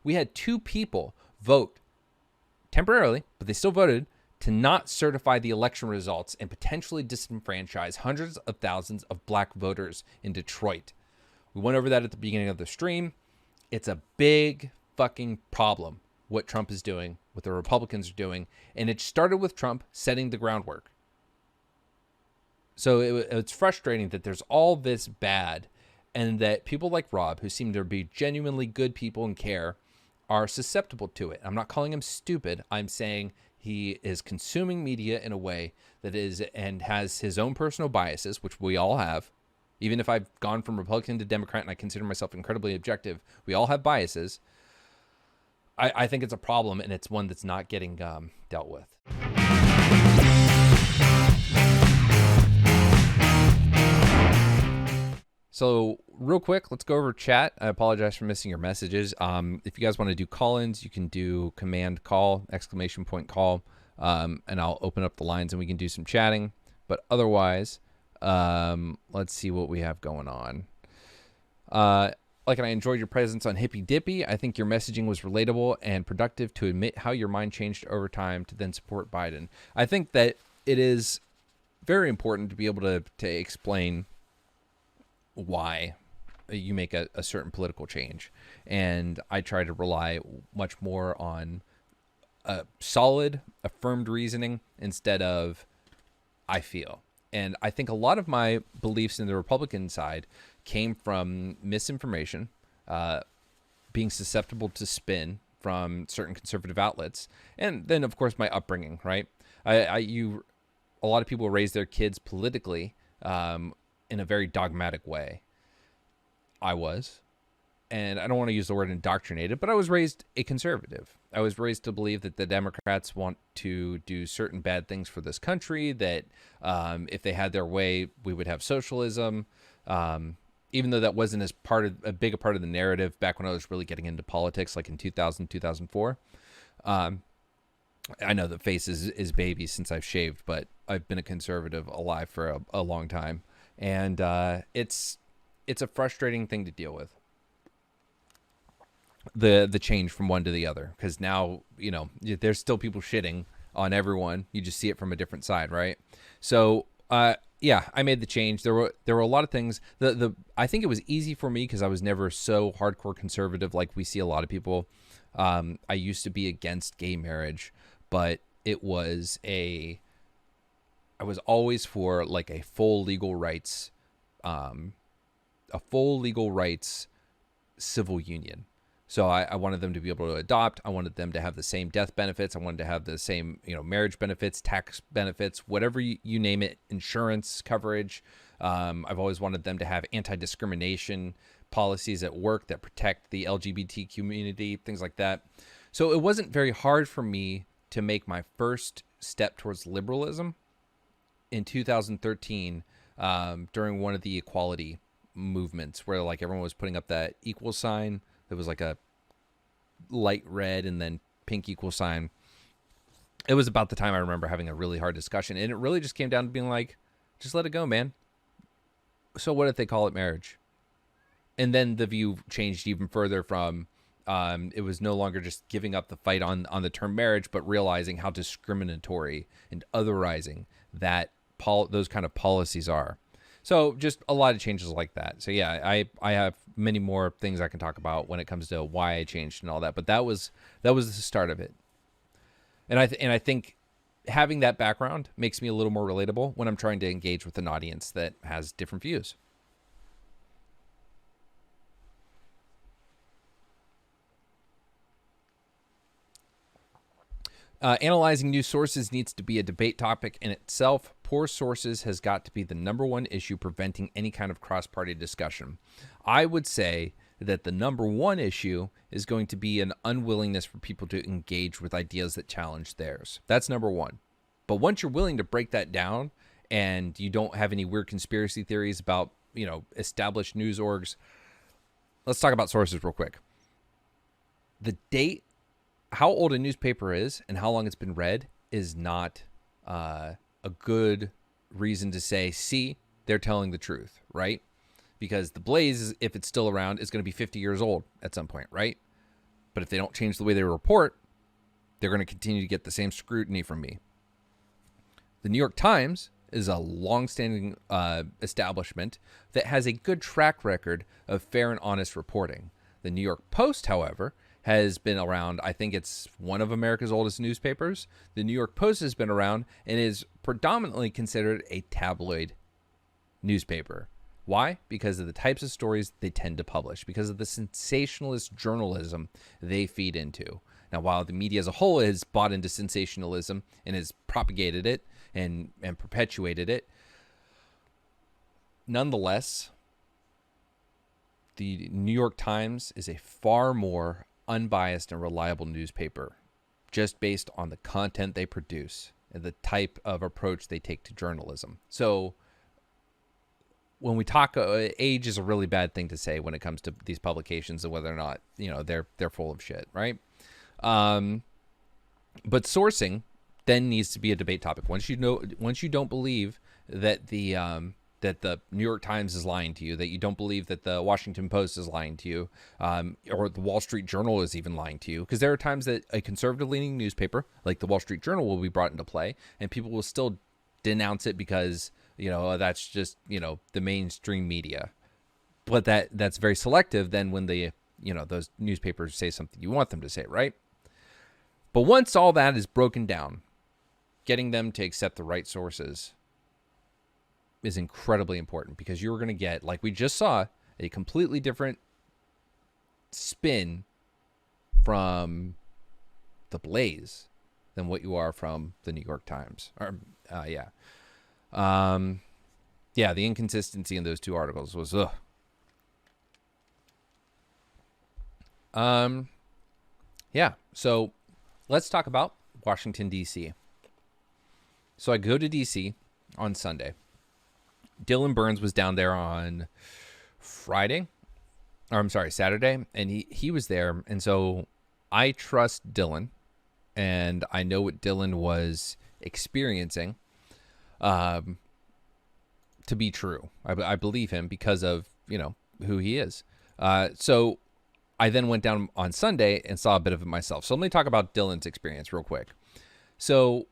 We had 2 people vote temporarily, but they still voted to not certify the election results and potentially disenfranchise hundreds of thousands of black voters in Detroit. We went over that at the beginning of the stream. It's a big fucking problem what Trump is doing, what the Republicans are doing, and it started with Trump setting the groundwork. So it's frustrating that there's all this bad and that people like Rob, who seem to be genuinely good people and care, are susceptible to it. I'm not calling him stupid. I'm saying he is consuming media in a way that is and has his own personal biases, which we all have. Even if I've gone from Republican to Democrat and I consider myself incredibly objective, we all have biases. I think it's a problem, and it's one that's not getting dealt with. So real quick, let's go over chat. I apologize for missing your messages. If you guys want to do call-ins, you can do command call, exclamation point call, and I'll open up the lines and we can do some chatting. But otherwise, let's see what we have going on. Like, I enjoyed your presence on Hippy Dippy. I think your messaging was relatable and productive to admit how your mind changed over time to then support Biden. I think that it is very important to be able to explain why you make a certain political change. And I try to rely much more on solid, affirmed reasoning instead of I feel. And I think a lot of my beliefs in the Republican side came from misinformation, being susceptible to spin from certain conservative outlets, and then, of course, my upbringing, right? A lot of people raise their kids politically in a very dogmatic way. I was, and I don't want to use the word indoctrinated, but I was raised a conservative. I was raised to believe that the Democrats want to do certain bad things for this country, that if they had their way, we would have socialism. Even though that wasn't a big a part of the narrative back when I was really getting into politics, like in 2000, 2004. I know the face is baby since I've shaved, but I've been a conservative alive for a long time. And it's a frustrating thing to deal with. The change from one to the other, because now, there's still people shitting on everyone. You just see it from a different side, right? So yeah, I made the change. There were a lot of things. I think it was easy for me because I was never so hardcore conservative like we see a lot of people. I used to be against gay marriage, but I was always for like a full legal rights civil union. So I wanted them to be able to adopt. I wanted them to have the same death benefits. I wanted to have the same, marriage benefits, tax benefits, whatever you name it, insurance coverage. I've always wanted them to have anti-discrimination policies at work that protect the LGBT community, things like that. So it wasn't very hard for me to make my first step towards liberalism in 2013 during one of the equality movements where like everyone was putting up that equal sign. It was like a light red and then pink equal sign. It was about the time I remember having a really hard discussion. And it really just came down to being like, just let it go, man. So what if they call it marriage? And then the view changed even further from it was no longer just giving up the fight on the term marriage, but realizing how discriminatory and otherizing that those kind of policies are. So just a lot of changes like that. So yeah, I have many more things I can talk about when it comes to why I changed and all that. But that was the start of it. And I think having that background makes me a little more relatable when I'm trying to engage with an audience that has different views. Analyzing news sources needs to be a debate topic in itself. Poor sources has got to be the number one issue preventing any kind of cross-party discussion. I would say that the number one issue is going to be an unwillingness for people to engage with ideas that challenge theirs. That's number one. But once you're willing to break that down and you don't have any weird conspiracy theories about, established news orgs, let's talk about sources real quick. The date, how old a newspaper is and how long it's been read is not a good reason to say, see, they're telling the truth, right? Because the Blaze, if it's still around, is going to be 50 years old at some point, right? But if they don't change the way they report, they're going to continue to get the same scrutiny from me. The New York Times is a longstanding establishment that has a good track record of fair and honest reporting. The New York Post, however, has been around. I think it's one of America's oldest newspapers. The New York Post has been around and is predominantly considered a tabloid newspaper. Why? Because of the types of stories they tend to publish, because of the sensationalist journalism they feed into. Now, while the media as a whole has bought into sensationalism and has propagated it and perpetuated it, nonetheless, the New York Times is a far more unbiased and reliable newspaper, just based on the content they produce and the type of approach they take to journalism. So when we talk, age is a really bad thing to say when it comes to these publications and whether or not, they're full of shit, right? But sourcing then needs to be a debate topic. Once you don't believe that that the New York Times is lying to you, that you don't believe that the Washington Post is lying to you, or the Wall Street Journal is even lying to you, because there are times that a conservative-leaning newspaper like the Wall Street Journal will be brought into play, and people will still denounce it because that's just the mainstream media. But that's very selective then when those newspapers say something you want them to say, right? But once all that is broken down, getting them to accept the right sources is incredibly important, because you're going to get, like we just saw, a completely different spin from the Blaze than what you are from the New York Times. The inconsistency in those two articles was So let's talk about Washington, D.C. So I go to D.C. on Sunday. Dylan Burns was down there on Saturday, and he was there. And so I trust Dylan, and I know what Dylan was experiencing to be true. I believe him because of, who he is. So I then went down on Sunday and saw a bit of it myself. So let me talk about Dylan's experience real quick. So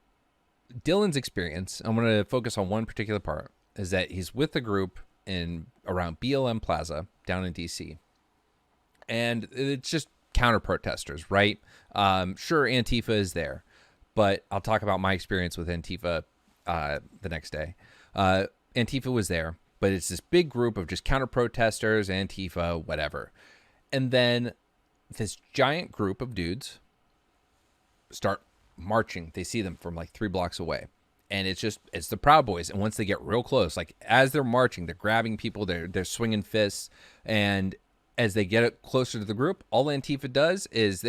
Dylan's experience, I'm going to focus on one particular part, is that he's with a group around BLM Plaza down in D.C. And it's just counter protesters, right? Sure, Antifa is there, but I'll talk about my experience with Antifa the next day. Antifa was there, but it's this big group of just counter protesters, Antifa, whatever. And then this giant group of dudes start marching. They see them from like 3 blocks away. And it's the Proud Boys. And once they get real close, like as they're marching, they're grabbing people, they're swinging fists. And as they get closer to the group, all Antifa does is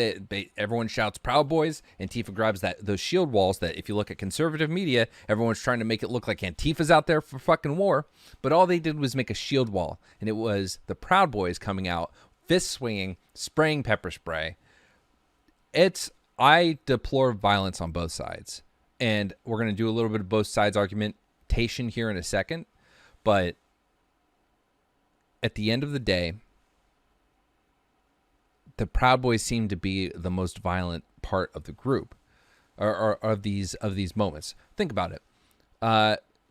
everyone shouts Proud Boys. Antifa grabs those shield walls that, if you look at conservative media, everyone's trying to make it look like Antifa's out there for fucking war. But all they did was make a shield wall. And it was the Proud Boys coming out, fist swinging, spraying pepper spray. I deplore violence on both sides. And we're going to do a little bit of both sides argumentation here in a second. But at the end of the day, the Proud Boys seem to be the most violent part of the group, or of these moments. Think about it.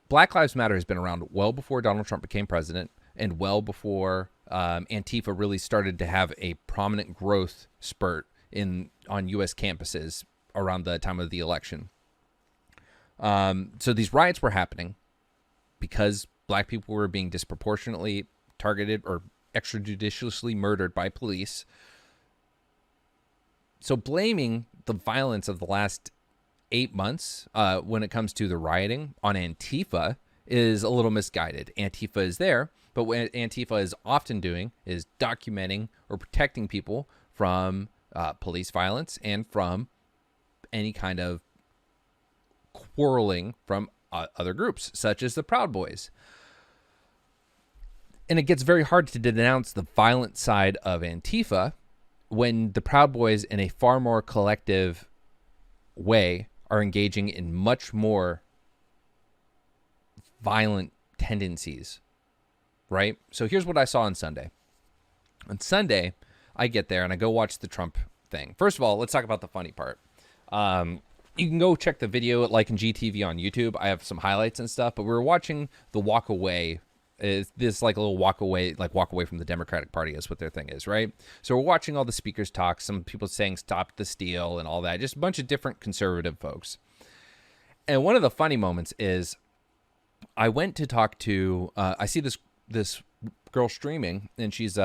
Black Lives Matter has been around well before Donald Trump became president, and well before Antifa really started to have a prominent growth spurt on U.S. campuses around the time of the election. So these riots were happening because black people were being disproportionately targeted or extrajudicially murdered by police. So blaming the violence of the last 8 months when it comes to the rioting on Antifa is a little misguided. Antifa is there, but what Antifa is often doing is documenting or protecting people from police violence and from any kind of quarreling from other groups, such as the Proud Boys. And it gets very hard to denounce the violent side of Antifa when the Proud Boys, in a far more collective way, are engaging in much more violent tendencies, right? So here's what I saw on Sunday. On Sunday, I get there and I go watch the Trump thing. First of all, let's talk about the funny part. You can go check the video at Like and GTV on YouTube. I have some highlights and stuff, but we were watching the walk away. Is this like a little walk away from the Democratic Party is what their thing is, right? So we're watching all the speakers talk, some people saying stop the steal and all that, just a bunch of different conservative folks. And one of the funny moments is I went to talk to, I see this girl streaming, and she's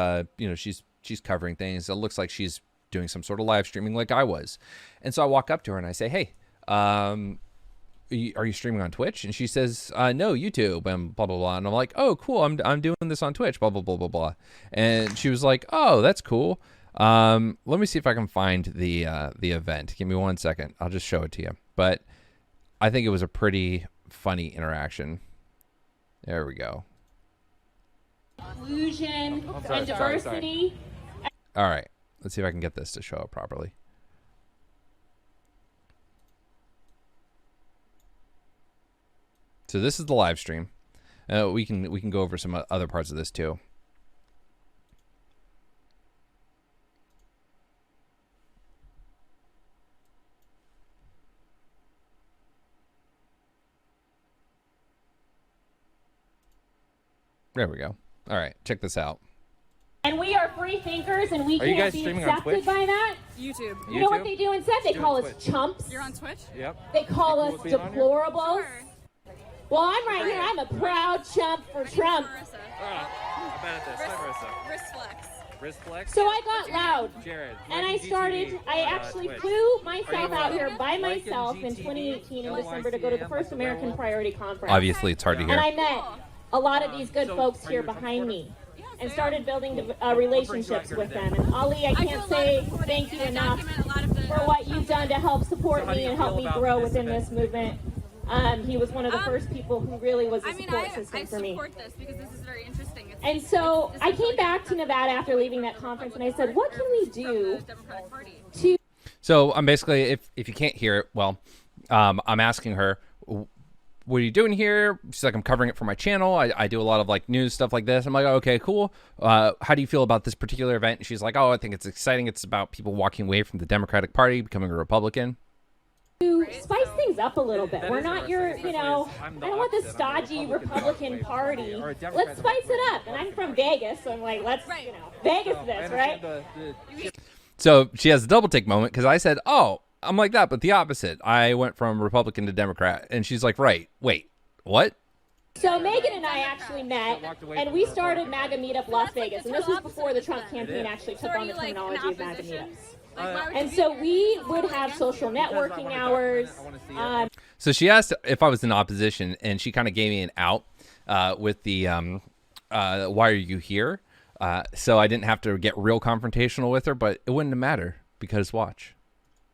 covering things. It looks like she's doing some sort of live streaming like I was. And so I walk up to her and I say, hey, are you streaming on Twitch? And she says, no, YouTube, and blah, blah, blah. And I'm like, oh, cool. I'm doing this on Twitch, blah, blah, blah, blah, blah. And she was like, oh, that's cool. Let me see if I can find the event. Give me 1 second. I'll just show it to you. But I think it was a pretty funny interaction. There we go. Inclusion and diversity. All right. Let's see if I can get this to show up properly. So this is the live stream. We can go over some other parts of this too. There we go. All right, check this out. And we are free thinkers, and we Are you can't guys be streaming on accepted Twitch? by that. YouTube. You know what they do instead? They call us chumps. You're on Twitch? Yep. They call us being on here? deplorables. Sure. Well, I'm right here. I'm a proud chump for Trump. Marissa. I'm bad at this. Hi, Marissa. Wrist flex. Wrist flex. So I got loud. Jared. And I started, I actually Twitch. flew myself Are you out here by Like in myself in GTV? 2018 in December to go to the first American Priority Conference. Obviously, it's hard to And hear. I met a lot of these good folks here behind me and started building relationships with them. And Ali, I can't say thank you enough for what you've done to help support me and help me grow within this movement. He was one of the first people who really was a support system for me. I support this because this is very interesting. And so I came back to Nevada after leaving that conference, and I said, what can we do Democratic Party. to... So I'm basically, if you can't hear it, well, I'm asking her, what are you doing here? She's like, I'm covering it for my channel. I do a lot of like news stuff like this. I'm like, okay, cool. How do you feel about this particular event? And she's like, oh, I think it's exciting. It's about people walking away from the Democratic Party, becoming a Republican. to spice things up a little bit. We're not your, I don't want the stodgy Republican Party. Let's spice it up. And I'm from Vegas, so I'm like, let's, Vegas this, right? So she has a double take moment because I said, oh, I'm like that, but the opposite. I went from Republican to Democrat. And she's like, right, wait, what? So Megan and I actually met, and we started MAGA Meetup Las Vegas. And this was before the Trump campaign actually took on the terminology of MAGA Meetups. And so we would have social networking hours. So she asked if I was in opposition, and she kind of gave me an out with the why are you here? So I didn't have to get real confrontational with her, but it wouldn't matter because watch.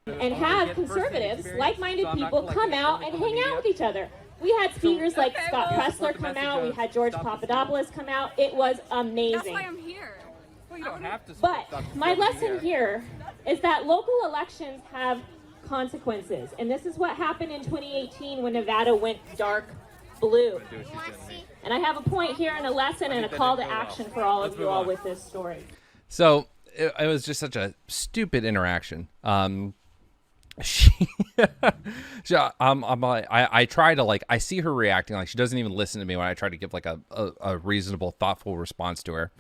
And have conservatives, like-minded people come out and hang out with each other. We had speakers like Scott Pressler come out. We had George Papadopoulos come out. It was amazing. That's why I'm here. Well, you don't have to. But my lesson here is that local elections have consequences. And this is what happened in 2018 when Nevada went dark blue. And I have a point here and a lesson and a call to action for all of you all with this story. So it was just such a stupid interaction. I try to like, I see her reacting like she doesn't even listen to me when I try to give like a reasonable, thoughtful response to her.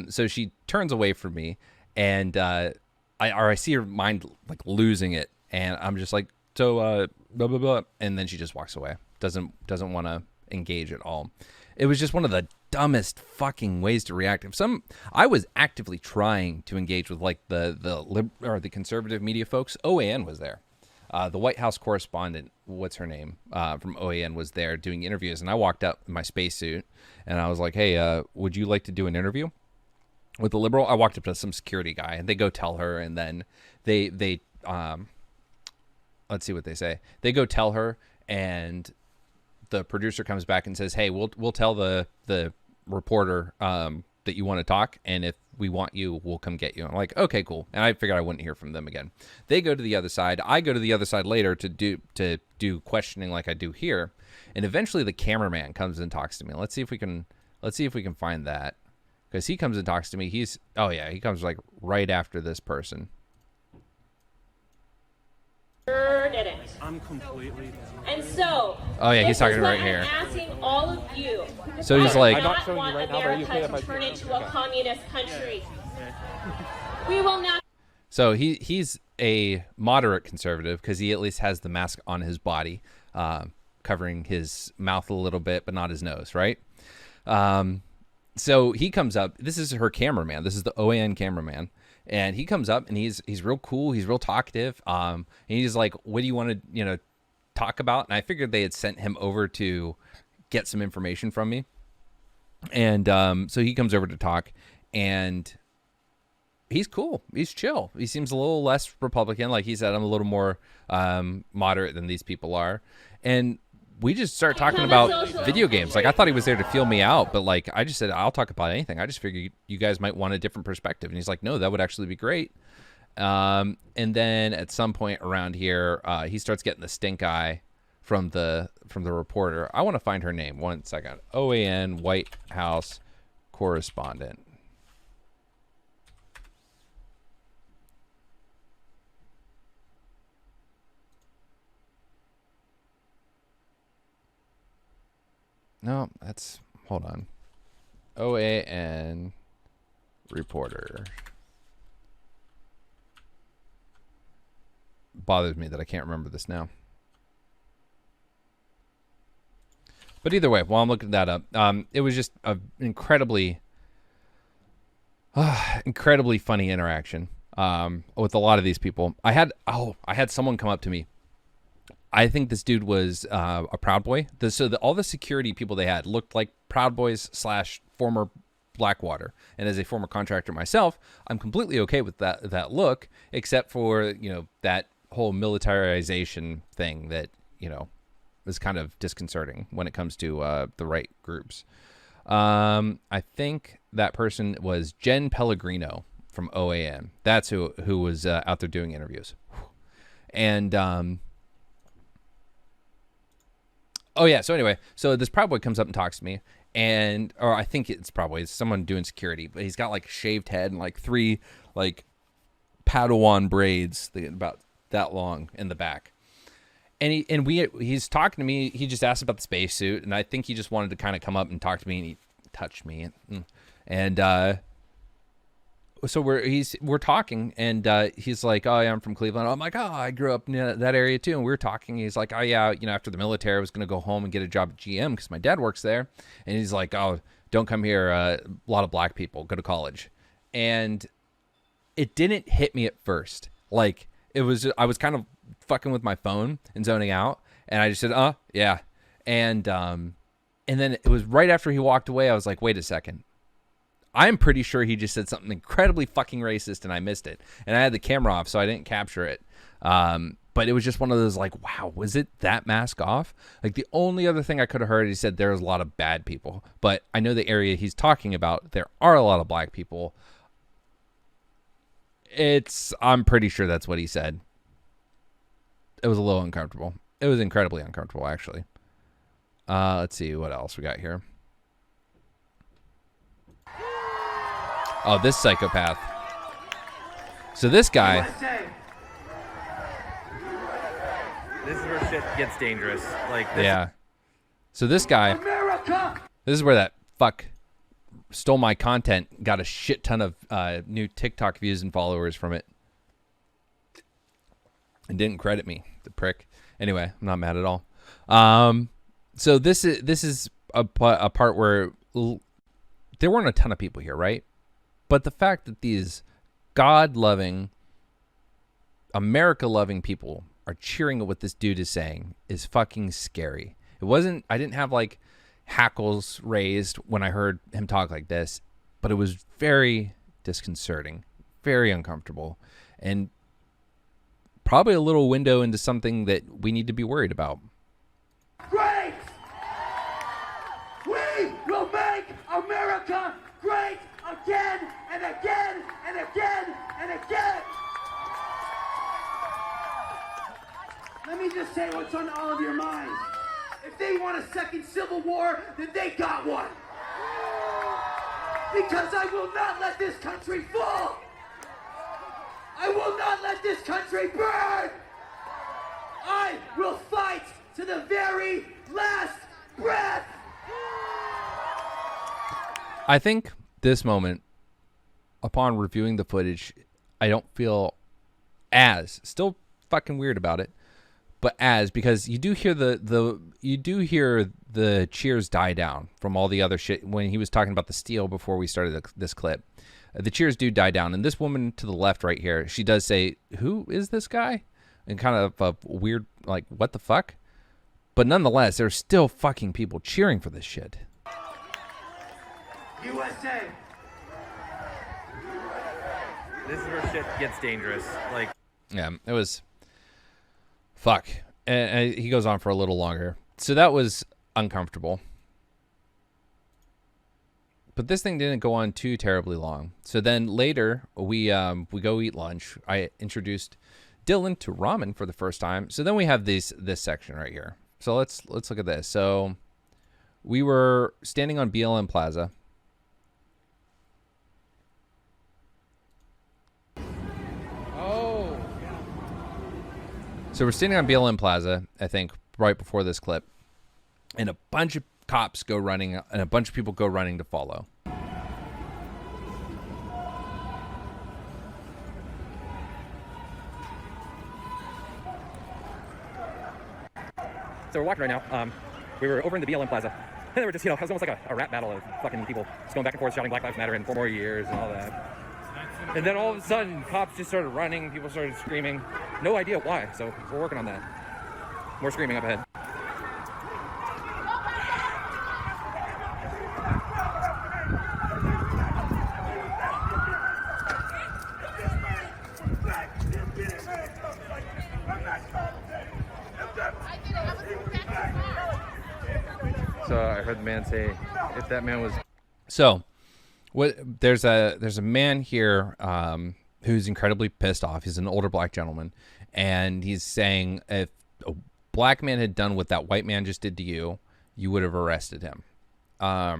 So she turns away from me, and I see her mind like losing it, and I'm just like, so blah blah blah, and then she just walks away. Doesn't want to engage at all. It was just one of the dumbest fucking ways to react. I was actively trying to engage with like the conservative media folks. OAN was there. The White House correspondent, what's her name, from OAN was there doing interviews, and I walked up in my spacesuit, and I was like, hey, would you like to do an interview with the liberal? I walked up to some security guy, and they go tell her, and then they let's see what they say. They go tell her, and the producer comes back and says, hey, we'll tell the reporter that you want to talk, and if we want you, we'll come get you. I'm like, okay, cool. And I figured I wouldn't hear from them again. They go to the other side. I go to the other side later to do questioning like I do here. And eventually the cameraman comes and talks to me. Let's see if we can find that. Because he comes and talks to me. He comes like right after this person. I'm completely down. And so, Oh, yeah, he's this talking is what right I'm here. asking all of you. So he's I like- do I'm not want America to turn into a communist country. We will not. So he's a moderate conservative because he at least has the mask on his body, covering his mouth a little bit, but not his nose, right? So he comes up. This is her cameraman. This is the OAN cameraman. And he comes up and he's real cool. He's real talkative. And he's like, what do you want to, talk about? And I figured they had sent him over to get some information from me. And so he comes over to talk, and he's cool. He's chill. He seems a little less Republican. Like he said, I'm a little more moderate than these people are. And we just start talking about video games. Like I thought he was there to feel me out, but like I just said, I'll talk about anything. I just figured you guys might want a different perspective. And he's like, no, that would actually be great. And then at some point around here, he starts getting the stink eye from the reporter. I want to find her name. 1 second. OAN White House correspondent. No, hold on. OAN reporter. Bothers me that I can't remember this now. But either way, while I'm looking that up, it was just an incredibly funny interaction with a lot of these people. I had someone come up to me. I think this dude was a Proud Boy. All the security people they had looked like Proud Boys / former Blackwater. And as a former contractor myself, I'm completely okay with that look, except for that whole militarization thing that is kind of disconcerting when it comes to the right groups. I think that person was Jen Pellegrino from OAN. That's who was out there doing interviews. And oh yeah. So anyway, this Proud Boy comes up and talks to me, or I think it's probably someone doing security, but he's got like shaved head and like 3 like Padawan braids about that long in the back. And he's talking to me. He just asked about the spacesuit, and I think he just wanted to kind of come up and talk to me, and he touched me, and so we're talking, and he's like, oh yeah, I'm from Cleveland. I'm like, oh, I grew up in that area too. And we were talking. He's like, oh yeah, after the military, I was gonna go home and get a job at GM because my dad works there. And he's like, oh, don't come here. A lot of black people go to college, and it didn't hit me at first. Like I was kind of fucking with my phone and zoning out, and I just said, yeah, and then it was right after he walked away. I was like, wait a second. I'm pretty sure he just said something incredibly fucking racist and I missed it. And I had the camera off, so I didn't capture it. But it was just one of those like, wow, was it that mask off? Like the only other thing I could have heard, he said there was a lot of bad people. But I know the area he's talking about, there are a lot of black people. I'm pretty sure that's what he said. It was a little uncomfortable. It was incredibly uncomfortable, actually. Let's see what else we got here. Oh, this psychopath. So this guy. This is where shit gets dangerous. Like this. Yeah. So this guy. America! This is where that fuck stole my content, got a shit ton of new TikTok views and followers from it. And didn't credit me, the prick. Anyway, I'm not mad at all. So this is a part where there weren't a ton of people here, right? But the fact that these God-loving, America-loving people are cheering at what this dude is saying is fucking scary. I didn't have like hackles raised when I heard him talk like this, but it was very disconcerting, very uncomfortable, and probably a little window into something that we need to be worried about. Great! We will make America great again and again and again and again! Let me just say what's on all of your minds. If they want a second civil war, then they got one. Because I will not let this country fall. I will not let this country burn. I I will fight to the very last breath. I think this moment, upon reviewing the footage, I don't feel as still fucking weird about it, but because you do hear the cheers die down from all the other shit when he was talking about the steel before we started this clip. The cheers do die down, and this woman to the left right here, she does say, "Who is this guy?" And kind of a weird, like, what the fuck? But nonetheless, there's still fucking people cheering for this shit. USA. This is where shit gets dangerous. Like, Yeah, it was fuck. And he goes on for a little longer. So that was uncomfortable. But this thing didn't go on too terribly long. So then later we go eat lunch. I introduced Dylan to ramen for the first time. So then we have this section right here. So let's look at this. So we were standing on BLM Plaza. So we're standing on BLM Plaza, I think, right before this clip, and a bunch of cops go running, and a bunch of people go running to follow. so we're walking right now. We were over in the BLM Plaza, and they were just, it was almost like a rap battle of fucking people just going back and forth shouting Black Lives Matter and 4 more years and all that. And then all of a sudden, cops just started running. People started screaming. No idea why. So we're working on that. More screaming up ahead. So I heard the man say, if that man was... So there's a man here who's incredibly pissed off. He's an older black gentleman, and he's saying if a black man had done what that white man just did to you, you would have arrested him. I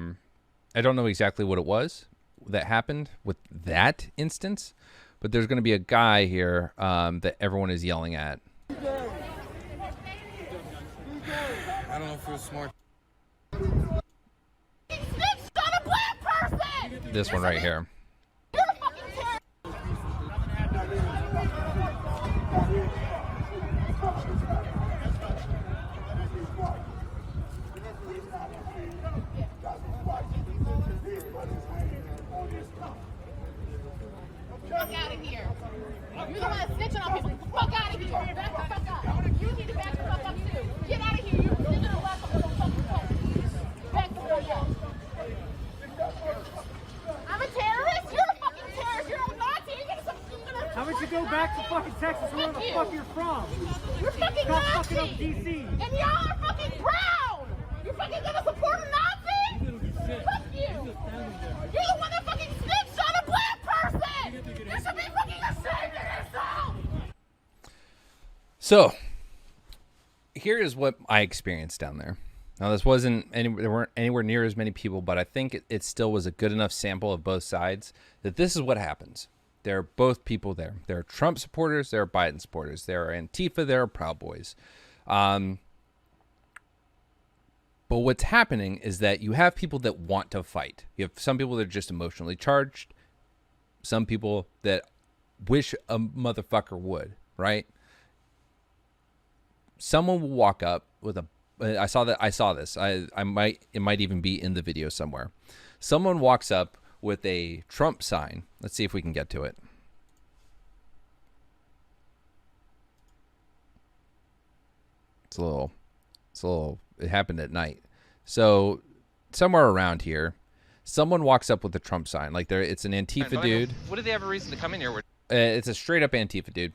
don't know exactly what it was that happened with that instance, but there's going to be a guy here that everyone is yelling at. I don't know if it was smart. This one right here. Fuck out of here. You're the one that's snitching on people. Fuck out of here. Back the fuck up. You need to back the fuck up too. Get out of here. You're gonna welcome the fucking police. Back the fuck up. I'm a terrorist? You're a fucking terrorist. You're a Nazi. You're gonna How about you go back to fucking Texas, where the fuck you're from? You're fucking Stop Nazi. fucking up DC. And y'all are fucking brown. You're fucking gonna support a Nazi? Fuck you. You're the one that fucking snitched on a black person. You should be fucking ashamed of yourself. So here is what I experienced down there. Now, this there weren't anywhere near as many people, but I think it still was a good enough sample of both sides that this is what happens. There are both people there. There are Trump supporters, there are Biden supporters, there are Antifa, there are Proud Boys. But what's happening is that you have people that want to fight. You have some people that are just emotionally charged, some people that wish a motherfucker would, right? Someone will walk up with I saw this. It might even be in the video somewhere. Someone walks up with a Trump sign. Let's see if we can get to it. It happened at night. So somewhere around here, someone walks up with a Trump sign. Like it's an Antifa dude. What did they have a reason to come in here? It's a straight up Antifa dude.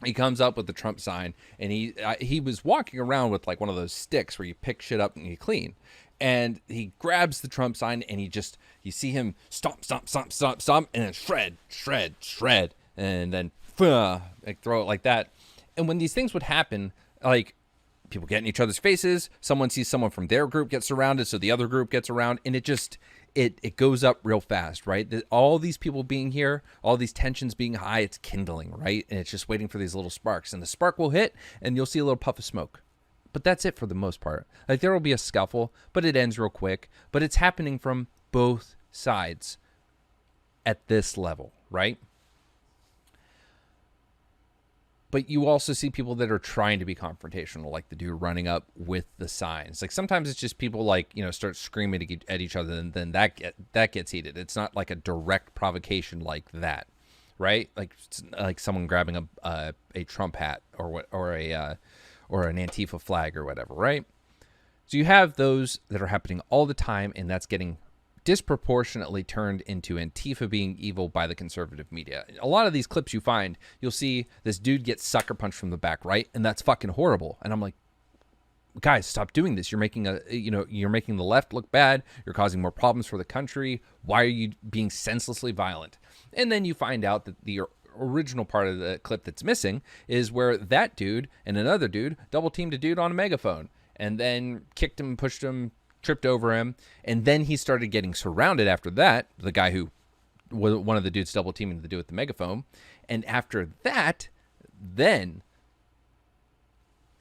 He comes up with the Trump sign, and he was walking around with like one of those sticks where you pick shit up and you clean. And he grabs the Trump sign, and you see him stomp, stomp, stomp, stomp, stomp, and then shred, shred, shred, and then like throw it like that. And when these things would happen, like people get in each other's faces. Someone sees someone from their group get surrounded, so the other group gets around, and it just it goes up real fast, right? All these people being here, all these tensions being high, it's kindling, right? And it's just waiting for these little sparks, and the spark will hit, and you'll see a little puff of smoke. But that's it for the most part. Like, there will be a scuffle, but it ends real quick. But it's happening from both sides at this level, right? But you also see people that are trying to be confrontational, like the dude running up with the signs. Like, sometimes it's just people, like, you know, start screaming at each other, and then that gets heated. It's not like a direct provocation like that, right? Like someone grabbing a Trump hat or an Antifa flag or whatever, right? So you have those that are happening all the time, and that's getting disproportionately turned into Antifa being evil by the conservative media. A lot of these clips you find, you'll see this dude get sucker punched from the back, right? And that's fucking horrible. And I'm like, guys, stop doing this. You're making the left look bad. You're causing more problems for the country. Why are you being senselessly violent? And then you find out that the original part of the clip that's missing is where that dude and another dude double teamed a dude on a megaphone and then kicked him, pushed him, tripped over him, and then he started getting surrounded after that, the guy who was one of the dudes double teaming the dude with the megaphone. And after that, then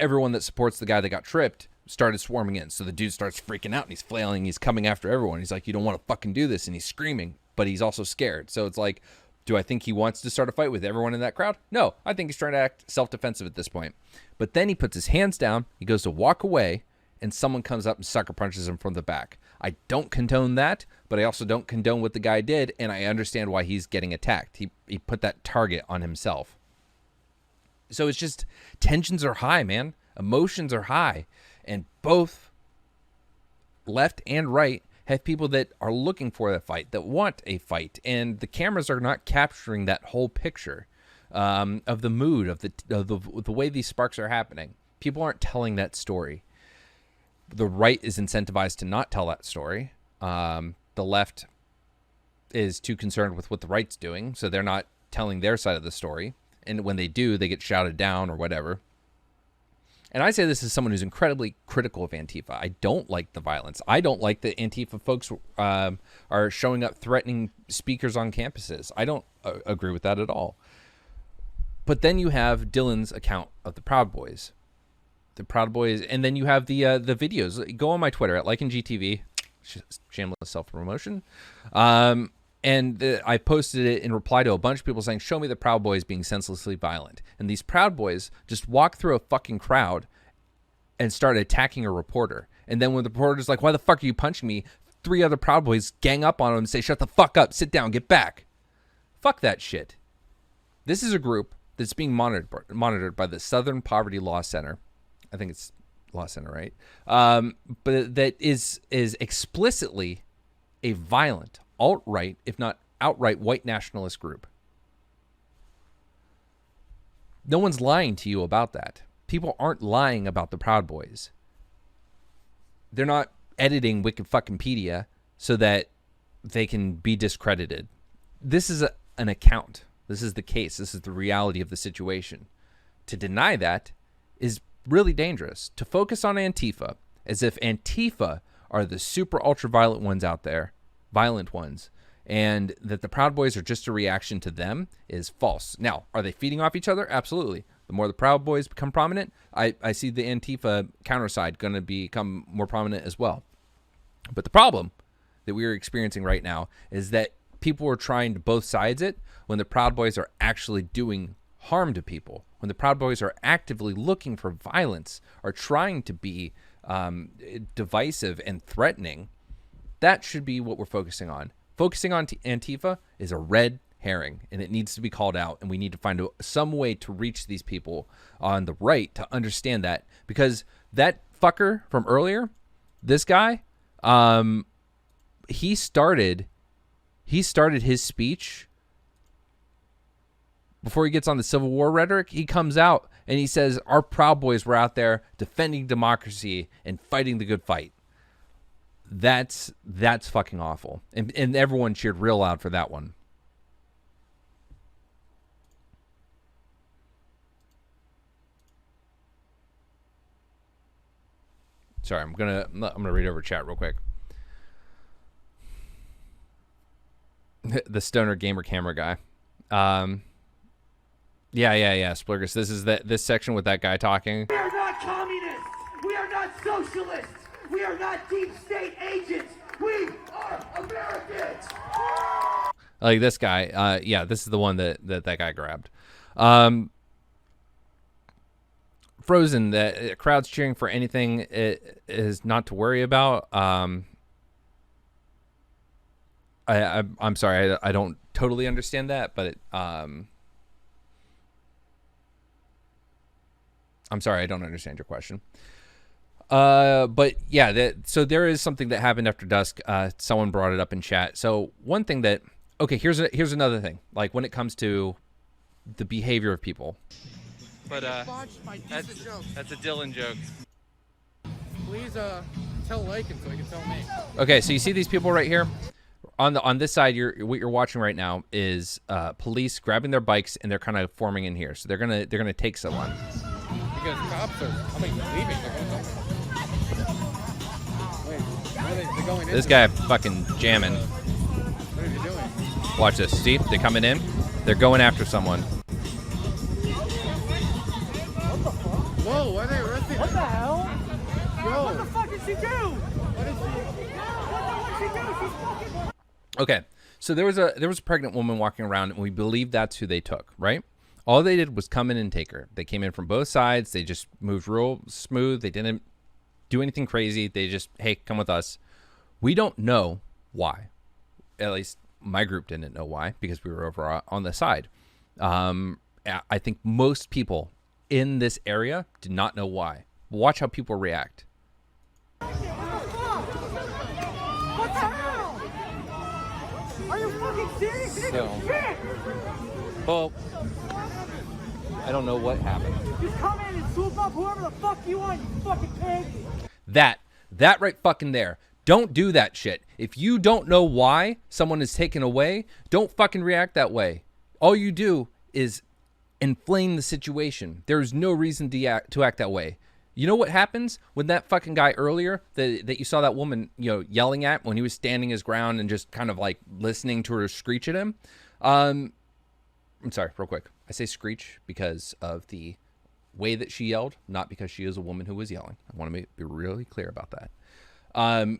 everyone that supports the guy that got tripped started swarming in. So the dude starts freaking out and he's flailing, he's coming after everyone. He's like, you don't want to fucking do this, and he's screaming, but he's also scared. So it's like, do I think he wants to start a fight with everyone in that crowd? No, I think he's trying to act self-defensive at this point. But then he puts his hands down, he goes to walk away, and someone comes up and sucker punches him from the back. I don't condone that, but I also don't condone what the guy did, and I understand why he's getting attacked. He put that target on himself. So it's just, tensions are high, man. Emotions are high. And both left and right have people that are looking for a fight, that want a fight. And the cameras are not capturing that whole picture of the mood, of the way these sparks are happening. People aren't telling that story. The right is incentivized to not tell that story. The left is too concerned with what the right's doing, so they're not telling their side of the story. And when they do, they get shouted down or whatever. And I say this as someone who's incredibly critical of Antifa. I don't like the violence. I don't like that Antifa folks are showing up threatening speakers on campuses. I don't agree with that at all. But then you have Dylan's account of the Proud Boys. The Proud Boys, and then you have the videos. Go on my Twitter at LikeandGTV, shameless self-promotion. And I posted it in reply to a bunch of people saying, show me the Proud Boys being senselessly violent. And these Proud Boys just walk through a fucking crowd and start attacking a reporter. And then when the reporter's like, why the fuck are you punching me? 3 other Proud Boys gang up on him and say, shut the fuck up, sit down, get back. Fuck that shit. This is a group that's being monitored by the Southern Poverty Law Center. I think it's Law Center, right? But that is explicitly a violent, alt-right, if not outright white nationalist group. No one's lying to you about that. People aren't lying about the Proud Boys. They're not editing Wikipedia so that they can be discredited. This is an account. This is the case. This is the reality of the situation. To deny that is really dangerous. To focus on Antifa as if Antifa are the super ultra violent ones out there, violent ones, and that the Proud Boys are just a reaction to them is false. Now, are they feeding off each other? Absolutely. The more the Proud Boys become prominent, I see the Antifa counter side going to become more prominent as well. But the problem that we are experiencing right now is that people are trying to both sides it when the Proud Boys are actually doing harm to people. When the Proud Boys are actively looking for violence, are trying to be divisive and threatening, that should be what we're focusing on. Focusing on Antifa is a red herring, and it needs to be called out, and we need to find some way to reach these people on the right to understand that, because that fucker from earlier, this guy, he started his speech before he gets on the Civil War rhetoric. He comes out and he says, our Proud Boys were out there defending democracy and fighting the good fight. That's fucking awful. And everyone cheered real loud for that one. Sorry, I'm gonna read over chat real quick. The stoner gamer camera guy. Yeah. Splurgus. This is this section with that guy talking. We are not communists. We are not socialists. We are not deep state agents. We are Americans. Like this guy. Yeah, this is the one that guy grabbed. Frozen. The crowd's cheering for anything is not to worry about. I'm sorry. I don't totally understand that, but I'm sorry. I don't understand your question. But yeah, so there is something that happened after dusk. Someone brought it up in chat. So one thing that, okay, here's another thing. Like when it comes to the behavior of people. But that's a Dylan joke. Please tell Lakin so he can tell me. Okay, so you see these people right here? On this side, what you're watching right now is police grabbing their bikes and they're kind of forming in here. So they're gonna take someone. Because cops are leaving. Wait, they're going in. This guy fucking jamming. What are you doing? Watch this. See, they're coming in. They're going after someone. Whoa, why are they arresting? What the hell? Yo. What the fuck did she do? What is What did she do? She's fucking... Okay, so there was a pregnant woman walking around, and we believe that's who they took, right? All they did was come in and take her. They came in from both sides. They just moved real smooth. They didn't do anything crazy. They just, hey, come with us. We don't know why. At least my group didn't know why, because we were over on the side. I think most people in this area did not know why. Watch how people react. What the hell? Are you fucking serious? You didn't do shit! Well, I don't know what happened. Just come in and swoop up whoever the fuck you want, you fucking pig! That right fucking there. Don't do that shit. If you don't know why someone is taken away, don't fucking react that way. All you do is inflame the situation. There's no reason to act that way. You know what happens when that fucking guy earlier that you saw that woman, yelling at when he was standing his ground and just kind of like listening to her screech at him? I'm sorry, real quick. I say screech because of the way that she yelled, not because she is a woman who was yelling. I want to be really clear about that.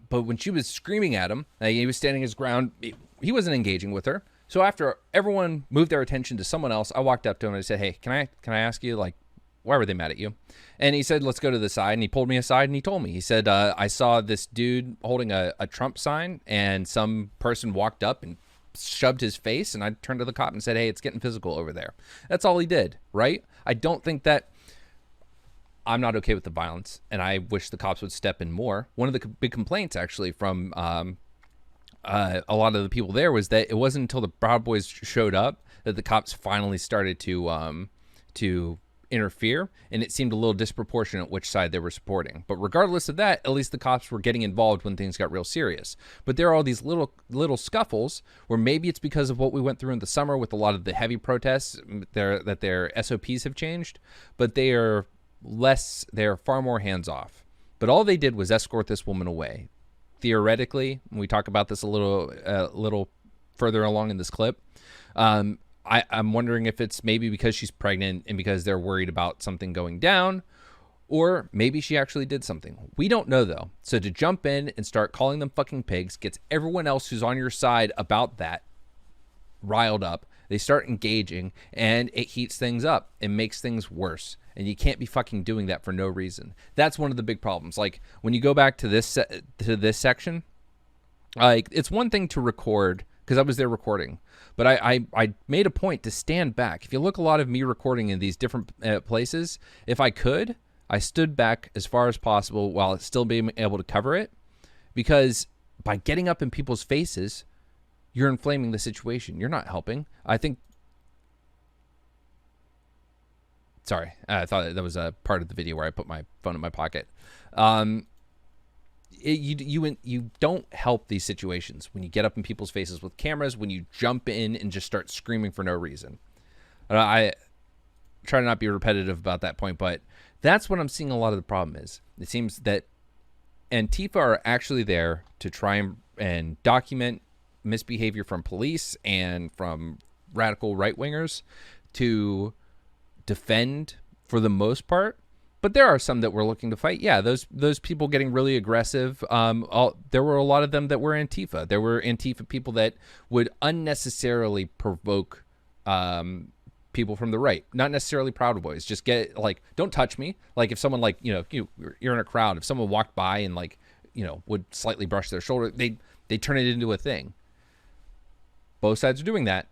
But when she was screaming at him, he was standing his ground. He wasn't engaging with her. So after everyone moved their attention to someone else, I walked up to him and I said, "Hey, can I ask you, like, why were they mad at you?" And he said, "Let's go to the side." And he pulled me aside and he told me, he said, "I saw this dude holding a Trump sign and some person walked up and shoved his face, and I turned to the cop and said, 'Hey, it's getting physical over there.'" That's all he did, right? I don't think that, I'm not okay with the violence, and I wish the cops would step in more. One of the big complaints, actually, from a lot of the people there was that it wasn't until the Proud Boys showed up that the cops finally started to interfere, and it seemed a little disproportionate which side they were supporting. But regardless of that, at least the cops were getting involved when things got real serious. But there are all these little scuffles where maybe it's because of what we went through in the summer with a lot of the heavy protests that their SOPs have changed, but they're far more hands-off. But all they did was escort this woman away. Theoretically, when we talk about this a little further along in this clip, I'm wondering if it's maybe because she's pregnant and because they're worried about something going down, or maybe she actually did something. We don't know, though. So to jump in and start calling them fucking pigs gets everyone else who's on your side about that riled up. They start engaging, and it heats things up. It makes things worse. And you can't be fucking doing that for no reason. That's one of the big problems. Like, when you go back to this section, like, it's one thing to record, because I was there recording, but I made a point to stand back. If you look a lot of me recording in these different places, if I could, I stood back as far as possible while still being able to cover it, because by getting up in people's faces, you're inflaming the situation. You're not helping. I think... Sorry, I thought that was a part of the video where I put my phone in my pocket. You don't help these situations when you get up in people's faces with cameras, when you jump in and just start screaming for no reason. I try to not be repetitive about that point, but that's what I'm seeing a lot of the problem is. It seems that Antifa are actually there to try and document misbehavior from police and from radical right-wingers to defend for the most part. But there are some that were looking to fight. Yeah, those people getting really aggressive. There were a lot of them that were Antifa. There were Antifa people that would unnecessarily provoke people from the right. Not necessarily Proud Boys. Just get, like, don't touch me. Like, if someone, like, you know, you're in a crowd. If someone walked by and, like, you know, would slightly brush their shoulder, they turn it into a thing. Both sides are doing that.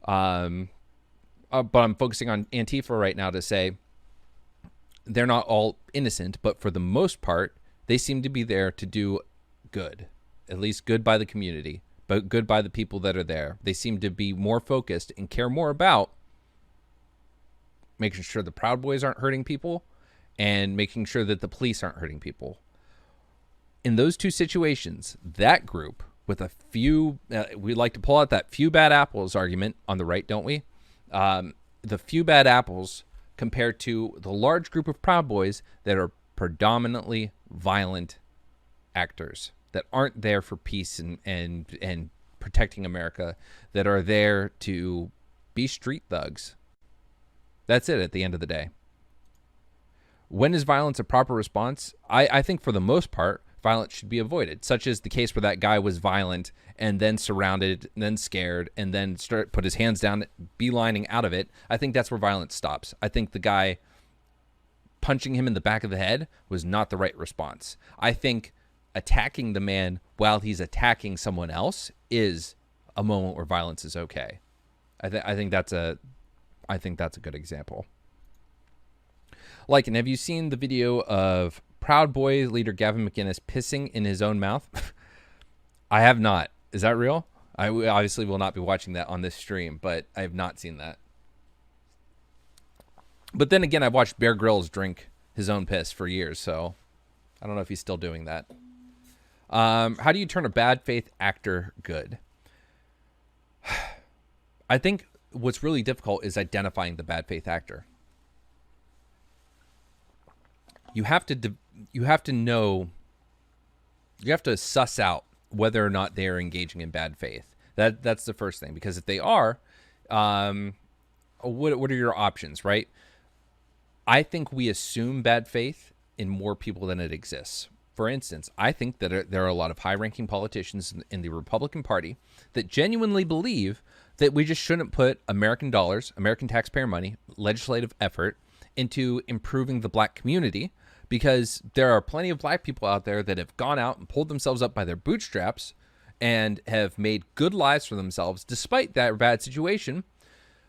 But I'm focusing on Antifa right now to say they're not all innocent, but for the most part, they seem to be there to do good, at least good by the community, but good by the people that are there. They seem to be more focused and care more about making sure the Proud Boys aren't hurting people and making sure that the police aren't hurting people. In those two situations, that group with a few, we like to pull out that few bad apples argument on the right, don't we? The few bad apples compared to the large group of Proud Boys that are predominantly violent actors that aren't there for peace and protecting America, that are there to be street thugs. That's it at the end of the day. When is violence a proper response? I think for the most part, violence should be avoided, such as the case where that guy was violent and then surrounded, and then scared, and then put his hands down, beelining out of it. I think that's where violence stops. I think the guy punching him in the back of the head was not the right response. I think attacking the man while he's attacking someone else is a moment where violence is okay. I think that's a good example. Like, and have you seen the video of Proud Boys leader Gavin McInnes pissing in his own mouth? I have not. Is that real? I obviously will not be watching that on this stream, but I have not seen that. But then again, I've watched Bear Grylls drink his own piss for years, so I don't know if he's still doing that. How do you turn a bad faith actor good? I think what's really difficult is identifying the bad faith actor. You have to know, you have to suss out whether or not they are engaging in bad faith. That's the first thing, because if they are, what are your options, right? I think we assume bad faith in more people than it exists. For instance, I think that there are a lot of high-ranking politicians in the Republican Party that genuinely believe that we just shouldn't put American dollars, American taxpayer money, legislative effort into improving the black community, because there are plenty of black people out there that have gone out and pulled themselves up by their bootstraps and have made good lives for themselves despite that bad situation.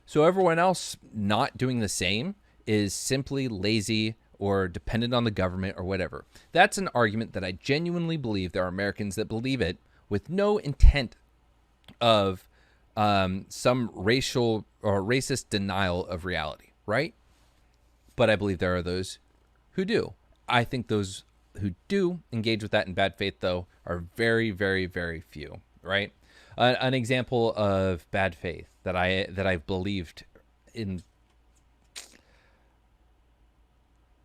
So everyone else not doing the same is simply lazy or dependent on the government or whatever. That's an argument that I genuinely believe there are Americans that believe it with no intent of some racial or racist denial of reality, right? But I believe there are those who do. I think those who do engage with that in bad faith, though, are very, very, very few, right? An example of bad faith that I've believed in.